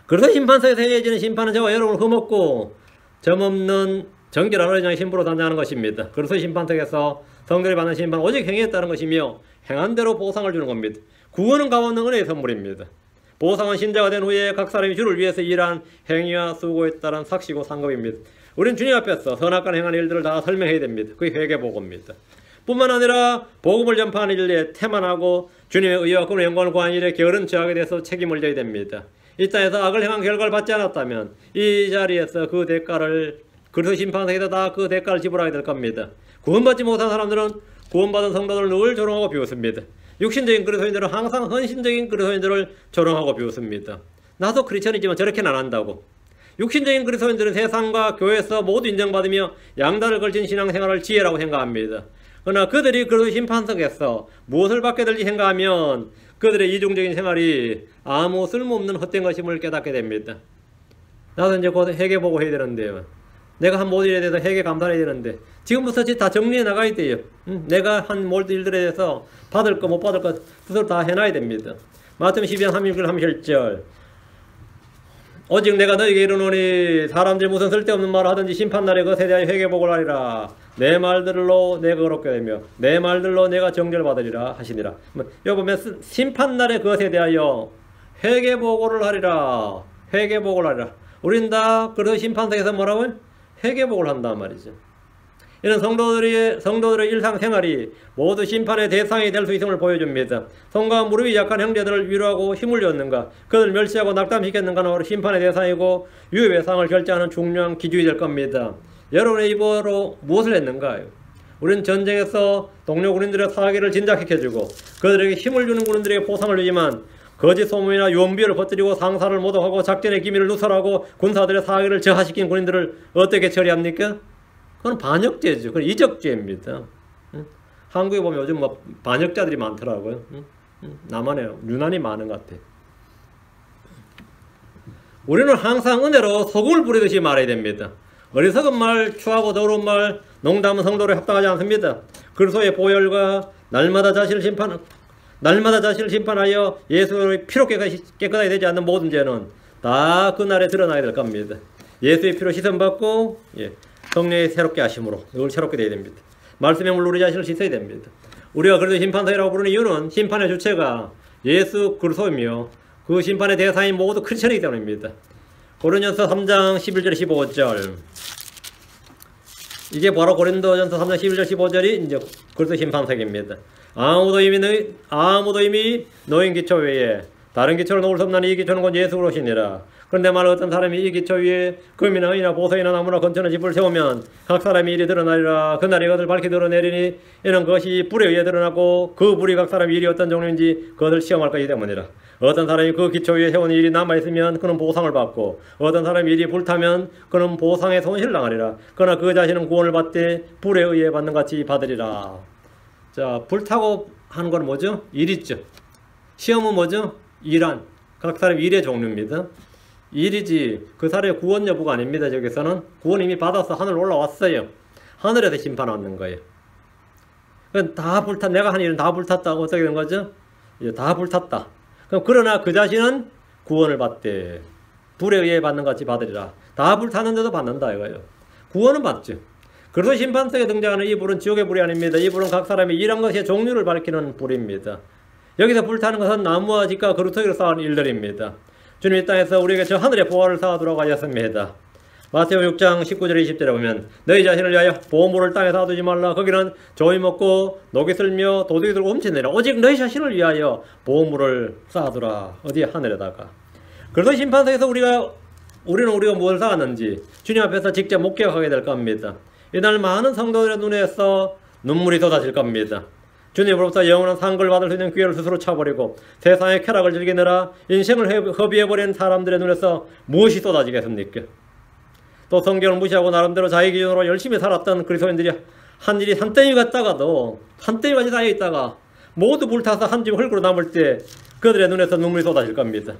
Speaker 1: 그래서 심판서에서 행해지는 심판은 저와 여러분을 흠없고 점없는 정결한 어린 양의 신부로 단장하는 것입니다. 그래서 심판석에서 성도들이 받는 심판은 오직 행위에 따른 것이며 행한 대로 보상을 주는 겁니다. 구원은 값없는 은혜의 선물입니다. 보상은 신자가 된 후에 각 사람이 주를 위해서 일한 행위와 수고에 따른 삭시고 상급입니다. 우리는 주님 앞에서 선악간 행한 일들을 다 설명해야 됩니다. 그게 회개보고입니다. 뿐만 아니라 복음을 전파하는 일에 태만하고 주님의 의와 꿈의 영광을 구하는 일에 게으른 죄악에 대해서 책임을 져야 됩니다. 이 땅에서 악을 행한 결과를 받지 않았다면 이 자리에서 그 대가를 그리스도 심판석에서 다 그 대가를 지불하게 될 겁니다. 구원받지 못한 사람들은 구원받은 성도들을 늘 조롱하고 비웃습니다. 육신적인 그리스도인들은 항상 헌신적인 그리스도인들을 조롱하고 비웃습니다. 나도 크리스천이지만 저렇게는 안 한다고. 육신적인 그리스도인들은 세상과 교회에서 모두 인정받으며 양다를 걸친 신앙생활을 지혜라고 생각합니다. 그러나 그들이 그리스도 심판석에서 무엇을 받게 될지 생각하면 그들의 이중적인 생활이 아무 쓸모없는 헛된 것임을 깨닫게 됩니다. 나도 이제 곧 회개보고 해야 되는데요. 내가 한 모든 일에 대해서 회개 감사해야 되는데 지금부터 다 정리해 나가야 돼요. 내가 한 모든 일들에 대해서 받을 거 못 받을 거 스스로 다 해놔야 됩니다. 마태복음 12장 31절 오직 내가 너희에게 이르노니 사람들이 무슨 쓸데없는 말을 하든지 심판날에 그것에 대하여 회개복을 하리라. 내 말들로 내가 어렵게 되며 내 말들로 내가 정죄를 받으리라 하시니라. 여기 보면 심판날에 그것에 대하여 회개복을 하리라. 회개복을 하리라. 우린 다 그래서 심판석에서 뭐라고요? 회개복을 한단 말이죠. 이는 성도들의 일상생활이 모두 심판의 대상이 될 수 있음을 보여줍니다. 손과 무릎이 약한 형제들을 위로하고 힘을 줬는가, 그들을 멸시하고 낙담시켰는가는 심판의 대상이고 유업의 상을 결정하는 중요한 기준이 될 겁니다. 여러분의 입으로 무엇을 했는가요? 우리는 전쟁에서 동료 군인들의 사기를 진작시켜주고 그들에게 힘을 주는 군인들에게 보상을 주지만 거짓 소문이나 유언비어를 퍼뜨리고 상사를 모독하고 작전의 기밀을 누설하고 군사들의 사기를 저하시킨 군인들을 어떻게 처리합니까? 그건 반역죄죠. 그건 이적죄입니다. 한국에 보면 요즘 뭐 반역자들이 많더라고요. 나만의 유난히 많은 것 같아요. 우리는 항상 은혜로 소금을 뿌리듯이 말해야 됩니다. 어리석은 말, 추하고 더러운 말, 농담은 성도로 합당하지 않습니다. 그리스도의 보혈과 날마다 자신을 심판하여 예수의 피로 깨끗하게 되지 않는 모든 죄는 다 그날에 드러나게 될 겁니다. 예수의 피로 씻음받고 성령의 새롭게 하심으로 늘 새롭게 되어야 됩니다. 말씀의 물로 우리 자신을 씻어야 됩니다. 우리가 그래도 심판석이라고 부르는 이유는 심판의 주체가 예수 그리스도이며 그 심판의 대상이 모두 크리스천이기 때문입니다. 고린도전서 3장 11절 15절 이게 바로 고린도전서 3장 11절 15절이 이제 그리스도 심판석입니다. 아무도 이미 놓인 기초 외에 다른 기초를 놓을 수 없나니 이 기초는 곧 예수 그리스도시니라. 그런데 만일 어떤 사람이 이 기초 위에 금이나 은이나 보석이나 나무나 건천한 집을 세우면 각 사람이 일이 드러나리라. 그날이 그것을 밝히 드러내리니 이는 그것이 불에 의해 드러나고 그 불이 각 사람의 일이 어떤 종류인지 그것을 시험할 것이기 때문이라. 어떤 사람이 그 기초 위에 세운 일이 남아있으면 그는 보상을 받고 어떤 사람이 일이 불타면 그는 보상의 손실을 당하리라. 그러나 그 자신은 구원을 받되 불에 의해 받는 같이 받으리라. 자, 불타고 하는 건 뭐죠? 일이죠. 시험은 뭐죠? 일한. 각 사람 일의 종류입니다. 일이지 그 사람의 구원 여부가 아닙니다. 저기서는 구원 이미 받아서 하늘 올라왔어요. 하늘에서 심판받는 거예요. 다 내가 한 일은 다 불탔다고 어떻게 된 거죠? 다 불탔다. 그럼 그러나 그 자신은 구원을 받되 불에 의해 받는 같이 받으리라. 다 불타는데도 받는다 이거예요. 구원은 받죠. 그래서 심판석에 등장하는 이 불은 지옥의 불이 아닙니다. 이 불은 각 사람이 일한 것의 종류를 밝히는 불입니다. 여기서 불타는 것은 나무와 집과 그루터기로 쌓은 일들입니다. 주님 이 땅에서 우리에게 저 하늘의 보화를 쌓아두라고 하셨습니다. 마태오 6장 19절 20절에 보면 너희 자신을 위하여 보물을 땅에 쌓아두지 말라. 거기는 조이 먹고 녹이 슬며 도둑이 들고 훔치느니라. 오직 너희 자신을 위하여 보물을 쌓아두라. 어디에? 하늘에다가. 그래서 심판석에서 우리는 우리가 무엇을 쌓았는지 주님 앞에서 직접 목격하게 될 겁니다. 이날 많은 성도들의 눈에서 눈물이 쏟아질 겁니다. 주님으로부터 영원한 상급을 받을 수 있는 기회를 스스로 차버리고 세상의 쾌락을 즐기느라 인생을 허비해버린 사람들의 눈에서 무엇이 쏟아지겠습니까? 또 성경을 무시하고 나름대로 자기 기준으로 열심히 살았던 그리스도인들이 한 일이 산더미 같다가도 산더미같이 쌓여있다가 모두 불타서 한 줌 흙으로 남을 때 그들의 눈에서 눈물이 쏟아질 겁니다.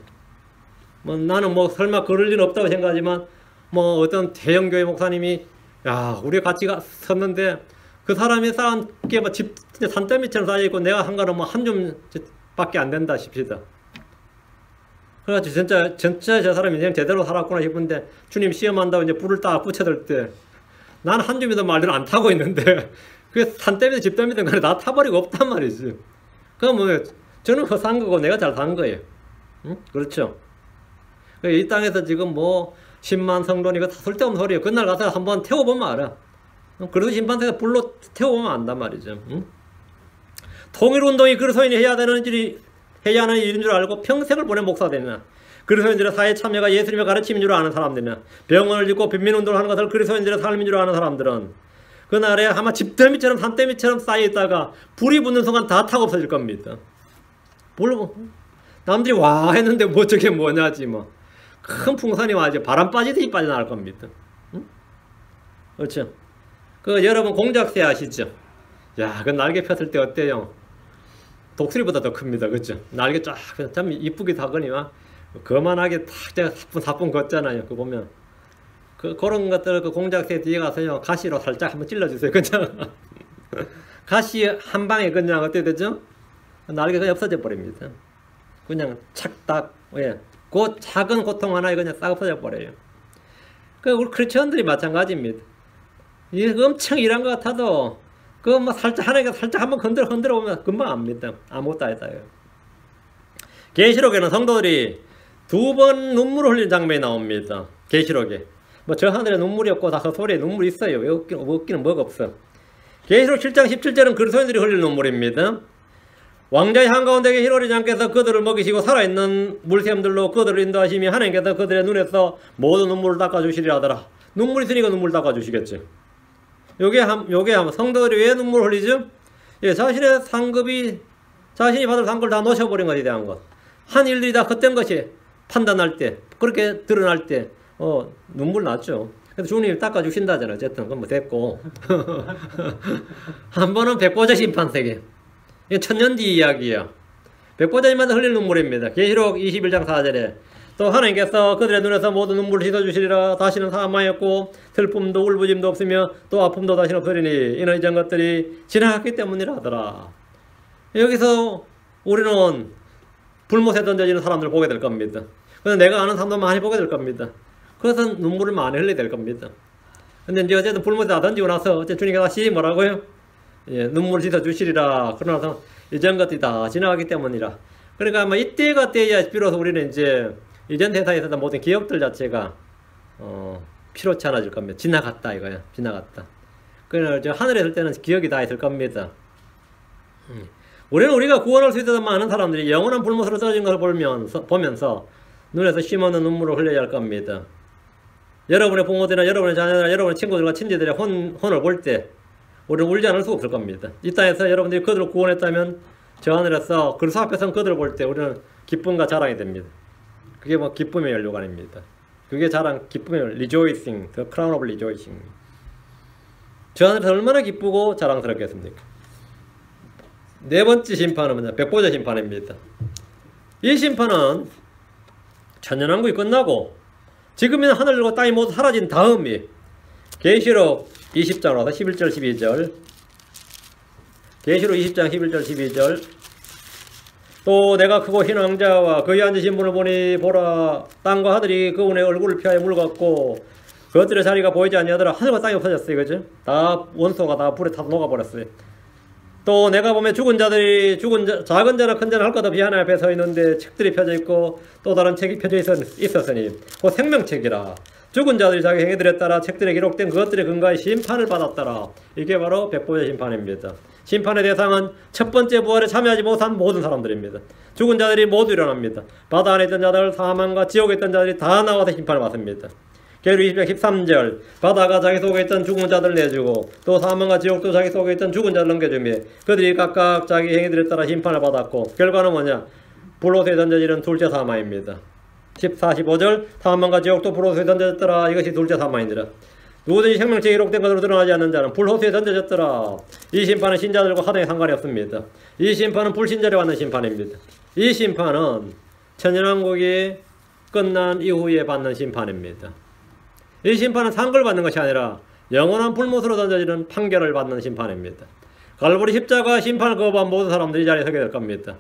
Speaker 1: 나는 설마 그럴 일은 없다고 생각하지만 어떤 대형교회 목사님이 야 우리 같이 섰는데 그 사람이 쌓은 게 집 산더미처럼 쌓여있고 내가 한 거는 한 줌밖에 안 된다 싶시다. 그래가지고 진짜 저 사람이 인생 제대로 살았구나 싶은데 주님 시험한다고 이제 불을 딱 붙여들 때 나는 한 줌이든 말든 안 타고 있는데 그게 산더미든 집더미든 간에 다 타버리고 없단 말이지. 그럼 저는 그 산 거고 내가 잘 산 거예요. 응? 그렇죠. 이 땅에서 지금 10만 성도니까 쓸데없는 소리예요. 그날 가서 한번 태워보면 알아. 그래도 심판석에서 불로 태워보면 안단 말이죠. 응? 통일운동이 그리스도인이 해야 하는 일인 줄 알고 평생을 보낸 목사들이나 그리스도인들의 사회 참여가 예수님의 가르침인 줄 아는 사람들이나 병원을 짓고 빈민운동을 하는 것을 그리스도인들의 삶인 줄 아는 사람들은 그날에 아마 집더미처럼 산더미처럼 쌓여있다가 불이 붙는 순간 다 타고 없어질 겁니다. 남들이 와 했는데 저게 뭐냐지 큰 풍선이 와야지 바람 빠지듯이 빠져나갈 겁니다. 응? 그렇죠. 여러분 공작새 아시죠? 야, 그 날개 폈을 때 어때요? 독수리보다 더 큽니다. 그렇죠? 날개 쫙 참 이쁘게 하거니와 거만하게 탁 사뿐 걷잖아요. 그거 보면 그런 것들 공작새 뒤에 가서요 가시로 살짝 한번 찔러주세요. 그냥 가시 한 방에 그냥 어떻게 되죠? 날개가 없어져 버립니다. 그냥 착딱 그 작은 고통 하나에 그냥 싹 없어져 버려요. 우리 크리스천들이 마찬가지입니다. 이게 엄청 일한 것 같아도 살짝 하나가 살짝 한번 흔들어 보면 금방 압니다. 아무것도 아니다. 계시록에는 성도들이 2번 눈물을 흘린 장면이 나옵니다. 계시록에 저 하늘에 눈물이 없고 다 헛소리에 눈물이 있어요. 왜 없기는 뭐가 없어. 계시록 7장 17절은 그리스도인들이 흘릴 눈물입니다. 왕자의 한가운데 계신 어린 양께서 그들을 먹이시고 살아있는 물샘들로 그들을 인도하시며 하나님께서 그들의 눈에서 모든 눈물을 닦아주시리라 하더라. 눈물이 있으니까 눈물 닦아주시겠지. 요게 성도들이 왜 눈물을 흘리죠? 자신의 상급이 자신이 받을 상급을 다 놓쳐버린 것에 대한 것. 한 일들이 다 헛된 것이 판단할 때 그렇게 드러날 때 눈물 났죠. 그래서 주님이 닦아주신다잖아요. 어쨌든 그건 됐고 한 번은 백보자 심판세계. 이게 천년 뒤 이야기야. 백보자 심판세 흘릴 눈물입니다. 계시록 21장 4절에 또 하나님께서 그들의 눈에서 모든 눈물을 씻어주시리라. 다시는 사망하였고 슬픔도 울부짖음도 없으며 또 아픔도 다시는 없으리니 이는 이전 것들이 지나갔기 때문이라 하더라. 여기서 우리는 불못에 던져지는 사람들을 보게 될 겁니다. 그래서 내가 아는 사람도 많이 보게 될 겁니다. 그래서 눈물을 많이 흘리게 될 겁니다. 근데 이제 어쨌든 불못에 다 던지고 나서 어쨌든 주님께서 다시 뭐라고요? 눈물을 씻어주시리라. 그러나서 이전 것들이 다 지나가기 때문이라. 그러니까 이때가 때야 비로소 우리는 이제 이전 세상에 있었던 모든 기억들 자체가 필요치 않아질 겁니다. 지나갔다 이거야. 지나갔다. 그래서 하늘에 있을 때는 기억이 다 있을 겁니다. 우리가 구원할 수 있었던 많은 사람들이 영원한 불못으로 떨어진 것을 보면서 눈에서 쉼없는 눈물을 흘려야 할 겁니다. 여러분의 부모들이나 여러분의 자녀들이나 여러분의 친구들과 친지들의 혼을 볼 때 우리는 울지 않을 수 없을 겁니다. 이 땅에서 여러분들이 그들을 구원했다면 저 하늘에서 그리스도 앞에서 그들을 볼 때 우리는 기쁨과 자랑이 됩니다. 그게 기쁨의 연료관입니다. 그게 기쁨의 rejoicing, the crown of rejoicing. 저 하늘에서 얼마나 기쁘고 자랑스럽겠습니까? 네 번째 심판은 뭐냐? 백보자 심판입니다. 이 심판은 천년왕국이 끝나고 지금은 하늘과 땅이 모두 사라진 다음이 계시록 20장으로 11절 12절 계시록 20장 11절 12절 또 내가 크고 흰 왕자와 거기 앉으신 분을 보니 보라 땅과 하늘이 그분의 얼굴을 피하여 물었고 그것들의 자리가 보이지 아니하더라. 하늘과 땅이 없어졌어요. 그죠? 다 원소가 다 불에 타서 녹아버렸어요. 또 내가 보면 죽은 자들이 작은 자나 큰 자나 할 것 없이 하나님 앞에 서 있는데 책들이 펴져 있고 또 다른 책이 펴져 있었으니 그 생명책이라. 죽은 자들이 자기 행위들에 따라 책들에 기록된 그것들의 근거에 심판을 받았더라. 이게 바로 백보자 심판입니다. 심판의 대상은 첫 번째 부활에 참여하지 못한 모든 사람들입니다. 죽은 자들이 모두 일어납니다. 바다 안에 있던 자들, 사망과 지옥에 있던 자들이 다 나와서 심판을 받습니다. 계율 20장 13절 바다가 자기 속에 있던 죽은 자들을 내주고 또 사망과 지옥도 자기 속에 있던 죽은 자를 넘겨주며 그들이 각각 자기 행위들에 따라 심판을 받았고 결과는 뭐냐? 불로소에 던져지는 둘째 사망입니다. 14, 15절 사망과 지옥도 불호수에 던져졌더라. 이것이 둘째 사망이니라. 누구든지 생명책에 기록된 것으로 드러나지 않는 자는 불호수에 던져졌더라. 이 심판은 신자들과 하등에 상관이 없습니다. 이 심판은 불신자를 받는 심판입니다. 이 심판은 천연왕국이 끝난 이후에 받는 심판입니다. 이 심판은 상을 받는 것이 아니라 영원한 불못으로 던져지는 판결을 받는 심판입니다. 갈보리 십자가 심판을 거부한 모든 사람들이 이 자리에 서게 될 겁니다.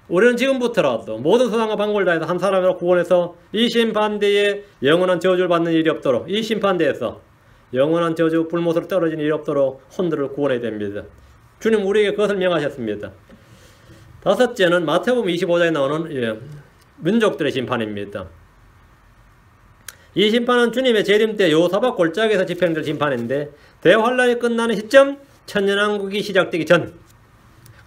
Speaker 1: 우리는 지금부터라도 모든 소상과 방법을 다해서 한 사람으로 구원해서 이 심판대에 영원한 저주를 받는 일이 없도록 이 심판대에서 영원한 저주 불못으로 떨어지는 일이 없도록 혼들을 구원해야 됩니다. 주님 우리에게 그것을 명하셨습니다. 다섯째는 마태복음 25장에 나오는 민족들의 심판입니다. 이 심판은 주님의 재림 때 요사박 골짜기에서 집행될 심판인데 대환란이 끝나는 시점 천년왕국이 시작되기 전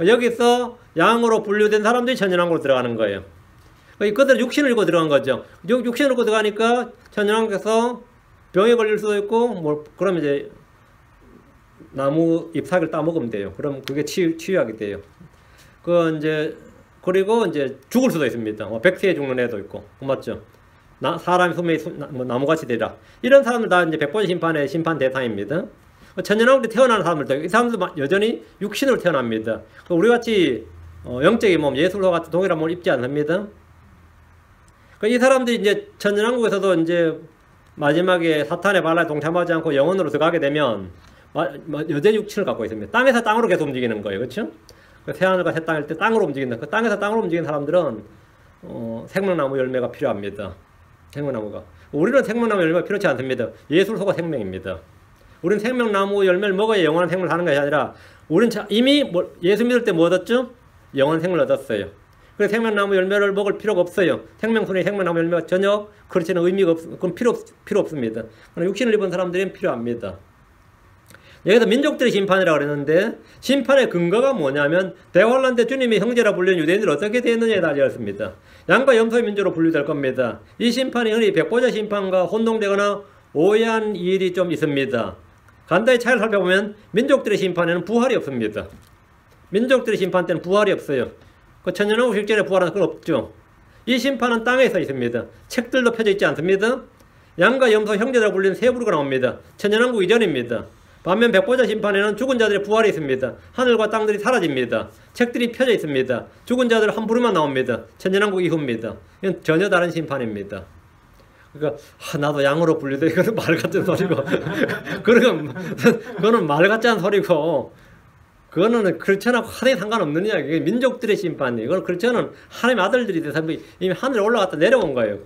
Speaker 1: 여기서 양으로 분류된 사람들이 천년왕국으로 들어가는 거예요. 그들 육신을 입고 들어간 거죠. 육신을 입고 들어가니까 천년왕국에서 병에 걸릴 수도 있고 그러면 이제 나무 잎사귀를 따먹으면 돼요. 그럼 그게 치유하게 돼요. 그리고 이제 죽을 수도 있습니다. 백세에 죽는 애도 있고 맞죠? 사람의 수명이 나무같이 되라. 이런 사람들 다 이제 백보자 심판의 심판 대상입니다. 천년왕국에 태어나는 사람들도 이 사람들 여전히 육신으로 태어납니다. 우리같이 영적인 몸, 예술과 같은 동일한 몸을 입지 않습니다. 이 사람들이 이제 천년왕국에서도 이제 마지막에 사탄의 발라에 동참하지 않고 영혼으로 들어가게 되면 여전히 육신을 갖고 있습니다. 땅에서 땅으로 계속 움직이는 거예요. 그렇죠? 새하늘과 새 땅일 때 땅으로 움직인다. 그 땅에서 땅으로 움직이는 사람들은 생명나무 열매가 필요합니다. 생명나무가. 우리는 생명나무 열매가 필요치 않습니다. 예술소가 생명입니다. 우리는 생명나무 열매를 먹어야 영원한 생명을 하는 것이 아니라 우리는 이미 예수 믿을 때 뭐 얻었죠? 영원한 생명을 얻었어요. 그래서 생명나무 열매를 먹을 필요가 없어요. 생명순이 생명나무 열매가 전혀 그렇지는 의미가 그건 필요 없습니다. 그러나 육신을 입은 사람들은 필요합니다. 여기서 민족들의 심판이라고 그랬는데 심판의 근거가 뭐냐면 대환란 때 주님이 형제라 불리는 유대인들이 어떻게 되었느냐에 달려있습니다. 양과 염소의 민족으로 분류될 겁니다. 이 심판이 흔히 백보자 심판과 혼동되거나 오해한 일이 좀 있습니다. 간단히 차이를 살펴보면 민족들의 심판에는 부활이 없습니다. 민족들의 심판 때는 부활이 없어요. 그 천년왕국 실전에 부활하는 건 없죠. 이 심판은 땅에서 있습니다. 책들도 펴져 있지 않습니다. 양과 염소 형제라 불리는 세 부류가 나옵니다. 천년왕국 이전입니다. 반면 백보자 심판에는 죽은 자들의 부활이 있습니다. 하늘과 땅들이 사라집니다. 책들이 펴져 있습니다. 죽은 자들 한 부류만 나옵니다. 천년왕국 이후입니다. 이건 전혀 다른 심판입니다. 그러니까 나도 양으로 분류돼 이거는 말 같은 소리고 그거는 말 같지 않은 소리고 그거는 크리스천하고 하나에 상관없는 이야기. 민족들의 심판이 이건 크리스천은 하나님의 아들들이 돼서 이미 하늘에 올라갔다 내려온 거예요.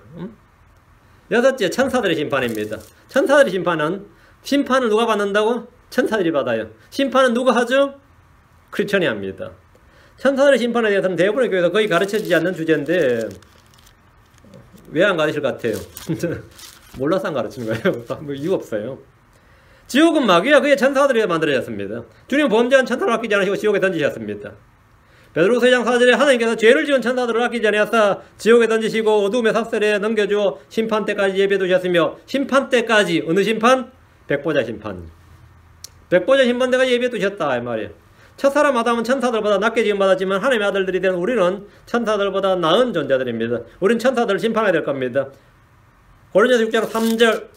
Speaker 1: 여섯째 천사들의 심판입니다. 천사들의 심판을 누가 받는다고? 천사들이 받아요. 심판은 누가 하죠? 크리스천이 합니다. 천사들의 심판에 대해서는 대부분의 교회에서 거의 가르쳐지지 않는 주제인데 왜 안 가르칠 것 같아요? 몰라서 안 가르치는 거예요. 뭐 이유 없어요. 지옥은 마귀와 그의 천사들이 만들어졌습니다. 주님은 범죄한 천사를 아끼지 않으시고 지옥에 던지셨습니다. 베드로서 2장 4절에 하나님께서 죄를 지은 천사들을 아끼지 아니하사 지옥에 던지시고 어둠의 삭설에 넘겨주어 심판 때까지 예비해 두셨으며 심판 때까지 어느 심판? 백보자 심판. 백보자 심판대가 예비해 두셨다 이 말이에요. 첫사람 아담은 천사들보다 낮게 지음받았지만 하나님의 아들들이 된 우리는 천사들보다 나은 존재들입니다. 우리는 천사들을 심판해야 될 겁니다. 고린도서 6장 3절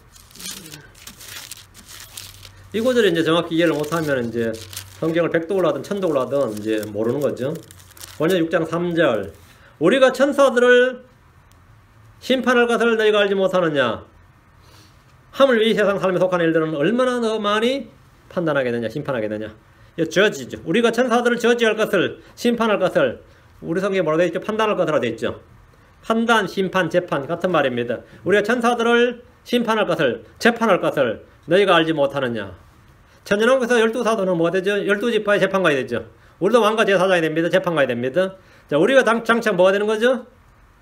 Speaker 1: 이 구절을 이제 정확히 이해를 못하면 이제 성경을 백독을 하든 천독을 하든 이제 모르는 거죠. 고린도서 6장 3절 우리가 천사들을 심판할 것을 너희가 알지 못하느냐 하물 이 세상 삶에 속한 일들은 얼마나 더 많이 판단하겠느냐 심판하겠느냐. 저지죠. 우리가 천사들을 저지할 것을 심판할 것을 우리 성경에 뭐라고 되어 있죠? 판단할 것으로 되어 있죠. 판단, 심판, 재판 같은 말입니다. 우리가 천사들을 심판할 것을, 재판할 것을 너희가 알지 못하느냐. 천연왕국에서 12사도는 뭐가 되죠? 12지파의 재판관이 되죠. 우리도 왕과 제사장이 됩니다. 재판관이 됩니다. 자, 우리가 장차 뭐가 되는 거죠?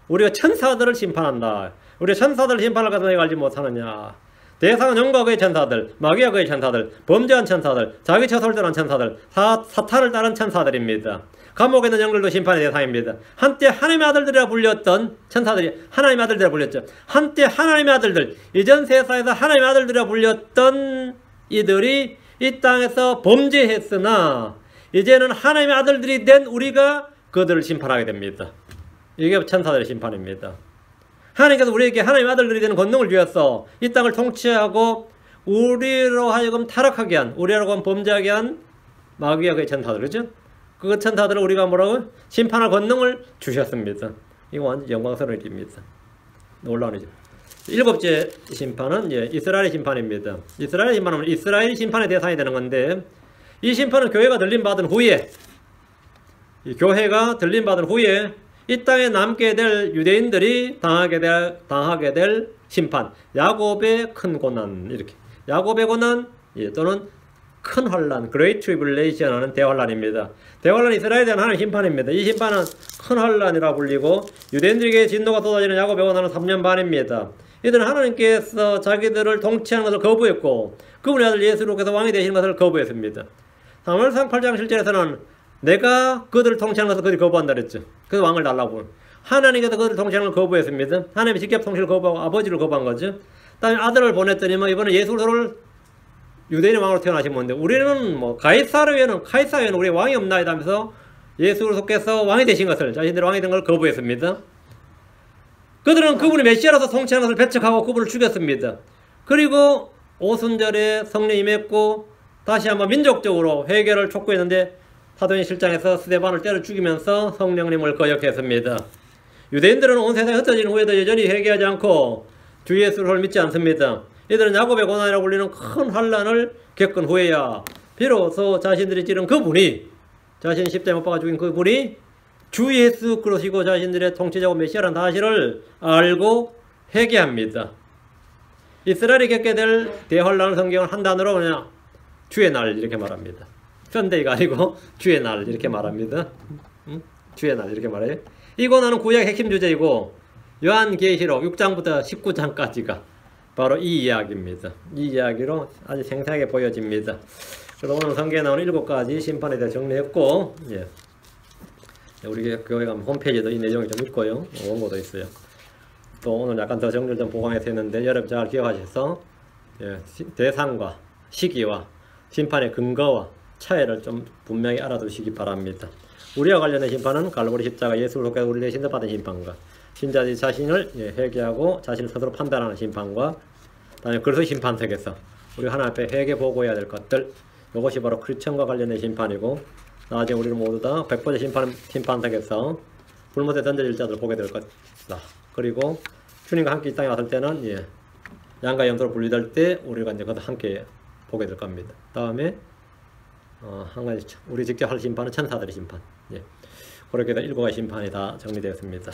Speaker 1: 우리가 천사들을 심판한다. 우리가 천사들을 심판할 것을 너희가 알지 못하느냐. 대상은 영과 그의 천사들, 마귀와 그의 천사들, 범죄한 천사들, 자기 처솔들한 천사들, 사탄을 따른 천사들입니다. 감옥에 있는 영들도 심판의 대상입니다. 한때 하나님의 아들들이라 불렸던 천사들이 하나님의 아들들이라 불렸죠. 한때 하나님의 아들들, 이전 세상에서 하나님의 아들들이라 불렸던 이들이 이 땅에서 범죄했으나 이제는 하나님의 아들들이 된 우리가 그들을 심판하게 됩니다. 이게 천사들의 심판입니다. 하나님께서 우리에게 하나님의 아들들이 되는 권능을 주었어. 이 땅을 통치하고 우리로 하여금 타락하게 한, 우리로 하여금 범죄하게 한 마귀와 그의 천사들, 그죠? 그 천사들을 우리가 뭐라고? 심판할 권능을 주셨습니다. 이거 완전 영광스러운 일입니다. 놀라운 일이죠. 일곱째 심판은 이스라엘의 심판입니다. 이스라엘의 심판은 이스라엘이 심판의 대상이 되는 건데, 이 심판은 교회가 들림받은 후에, 이 교회가 들림받은 후에 이 땅에 남게 될 유대인들이 당하게 될 심판, 야곱의 큰 고난, 이렇게 야곱의 고난 또는 큰 환란, Great Tribulation 하는 대환란입니다. 대환란 이스라엘에 대한 하나님의 심판입니다. 이 심판은 큰 환란이라 불리고 유대인들에게 진노가 쏟아지는 야곱의 고난은 3년 반입니다. 이들은 하나님께서 자기들을 통치하는 것을 거부했고 그분의 아들 예수로께서 왕이 되시는 것을 거부했습니다. 사무엘상 8장 7절에서는 내가 그들을 통치하는 것을 그들이 거부한다 그랬죠. 그래서 왕을 달라고. 하나님께서 그들을 통치하는 걸 거부했습니다. 하나님이 직접 통치를 거부하고 아버지를 거부한 거죠. 다음에 아들을 보냈더니 이번에 예수를 유대인의 왕으로 태어나신 분인데, 우리는 가이사르에는 우리 왕이 없나이다 하면서 예수 그리스도께서 왕이 되신 것을, 자신들이 왕이 된 걸 거부했습니다. 그들은 그분이 메시아로서 통치하는 것을 배척하고 그분을 죽였습니다. 그리고 오순절에 성령이 임했고 다시 한번 민족적으로 회개를 촉구했는데 사도행 실장에서 스데반을 때려 죽이면서 성령님을 거역했습니다. 유대인들은 온 세상에 흩어진 후에도 여전히 회개하지 않고 주 예수를 믿지 않습니다. 이들은 야곱의 고난이라고 불리는 큰 환란을 겪은 후에야 비로소 자신들이 찌른 그분이, 자신이 십자가에 못 박아 죽인 그분이 주 예수 그리스도시고 자신들의 통치자고 메시아라는 사실을 알고 회개합니다. 이스라엘이 겪게 될 대환란을 성경은 한 단어로 그냥 주의 날 이렇게 말합니다. 썬데이가 아니고 주의 날 이렇게 말합니다. 주의 날 이렇게 말해요. 이 고난은 구약의 핵심 주제이고 요한계시록 6장부터 19장까지가 바로 이 이야기입니다. 이 이야기로 아주 생생하게 보여집니다. 그래서 오늘 성경에 나오는 7가지 심판에 대해 정리했고, 우리 교회 가면 홈페이지에도 이 내용이 좀 있고요. 원고도 있어요. 또 오늘 약간 더 정리를 좀 보강해서 했는데 여러분 잘 기억하셔서 대상과 시기와 심판의 근거와 차이를 좀 분명히 알아두시기 바랍니다. 우리와 관련된 심판은 갈보리 십자가 예수 그리스도께서 우리 대신 받은 심판과 신자들이 자신을 회개하고 자신을 스스로 판단하는 심판과 다음에 그리스도 심판석에서 우리 하나님 앞에 회개 보고해야 될 것들, 이것이 바로 크리스천과 관련된 심판이고 나중에 우리는 모두 다 100번째 심판석에서 불못에 던져질 자들을 보게 될 것이다. 그리고 주님과 함께 이 땅에 왔을 때는 양과 염소로 분리될 때 우리가 이제 그것도 함께 보게 될 겁니다. 다음에 한 가지 우리 직접 할 심판은 천사들의 심판. 그렇게 해서 7가지 심판이 다 정리되었습니다.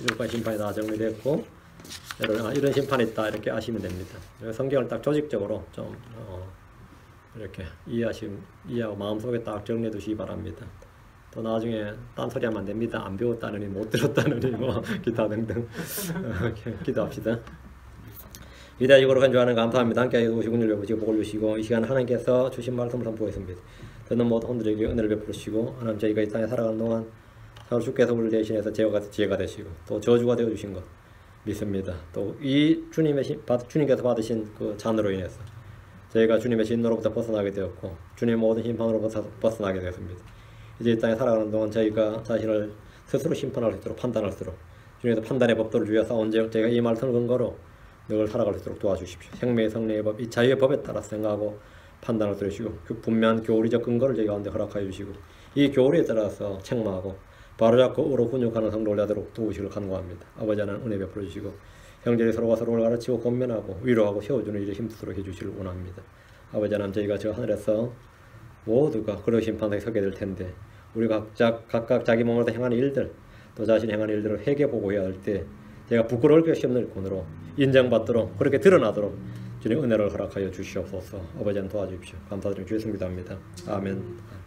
Speaker 1: 7가지 심판이 다 정리됐고 이런 심판이 있다 이렇게 아시면 됩니다. 성경을 딱 조직적으로 좀 이렇게 이해하고 마음속에 딱 정리해 두시기 바랍니다. 또 나중에 딴소리 하면 안 됩니다. 안 배웠다느니 못 들었다느니 기타 등등 기도합시다. 위대하시고 간주하는 감사합니다. 함께 오시고 은혜를 베푸시고 복을 주시고 이 시간 하나님께서 주신 말씀을 선포했습니다. 듣는 모든 혼들에게 은혜를 베푸시고 하나님 저희가 이 땅에 살아가는 동안 서로 주께서 우리를 대신해서 지혜가 되시고 또 저주가 되어 주신 것 믿습니다. 또 이 주님께서 받으신 그 잔으로 인해서 저희가 주님의 진노로부터 벗어나게 되었고 주님의 모든 심판으로부터 벗어나게 되었습니다. 이제 이 땅에 살아가는 동안 저희가 자신을 스스로 심판할 수 있도록 판단할 수 있도록 주님께서 판단의 법도를 주셔서 언제 저희가 이 말씀을 근거로 늘 살아갈 수 있도록 도와주십시오. 생명의 성령의 법, 이 자유의 법에 따라 생각하고 판단을 들으시고 그 분명한 교리적 근거를 저희 가운데 허락하여 주시고 이 교리에 따라서 책망하고 바로잡고 의로 훈육하는 성도를 되도록 도우시길 간구합니다. 아버지 하나님 은혜 베풀어 주시고 형제들이 서로가 서로를 가르치고 권면하고 위로하고 세워주는 일에 힘쓰도록 해주시길 원합니다. 아버지 하나님 저희가 저 하늘에서 모두가 그런 심판에 서게 될 텐데 우리 각각 자기 몸으로 행하는 일들, 또 자신이 행하는 일들을 회개 보고해야 할 때 제가 부끄러울 것이 없는 일꾼으로 인정받도록 그렇게 드러나도록 주님 은혜를 허락하여 주시옵소서. 아버지는 도와주십시오. 감사드리며 주의 승비합니다. 아멘.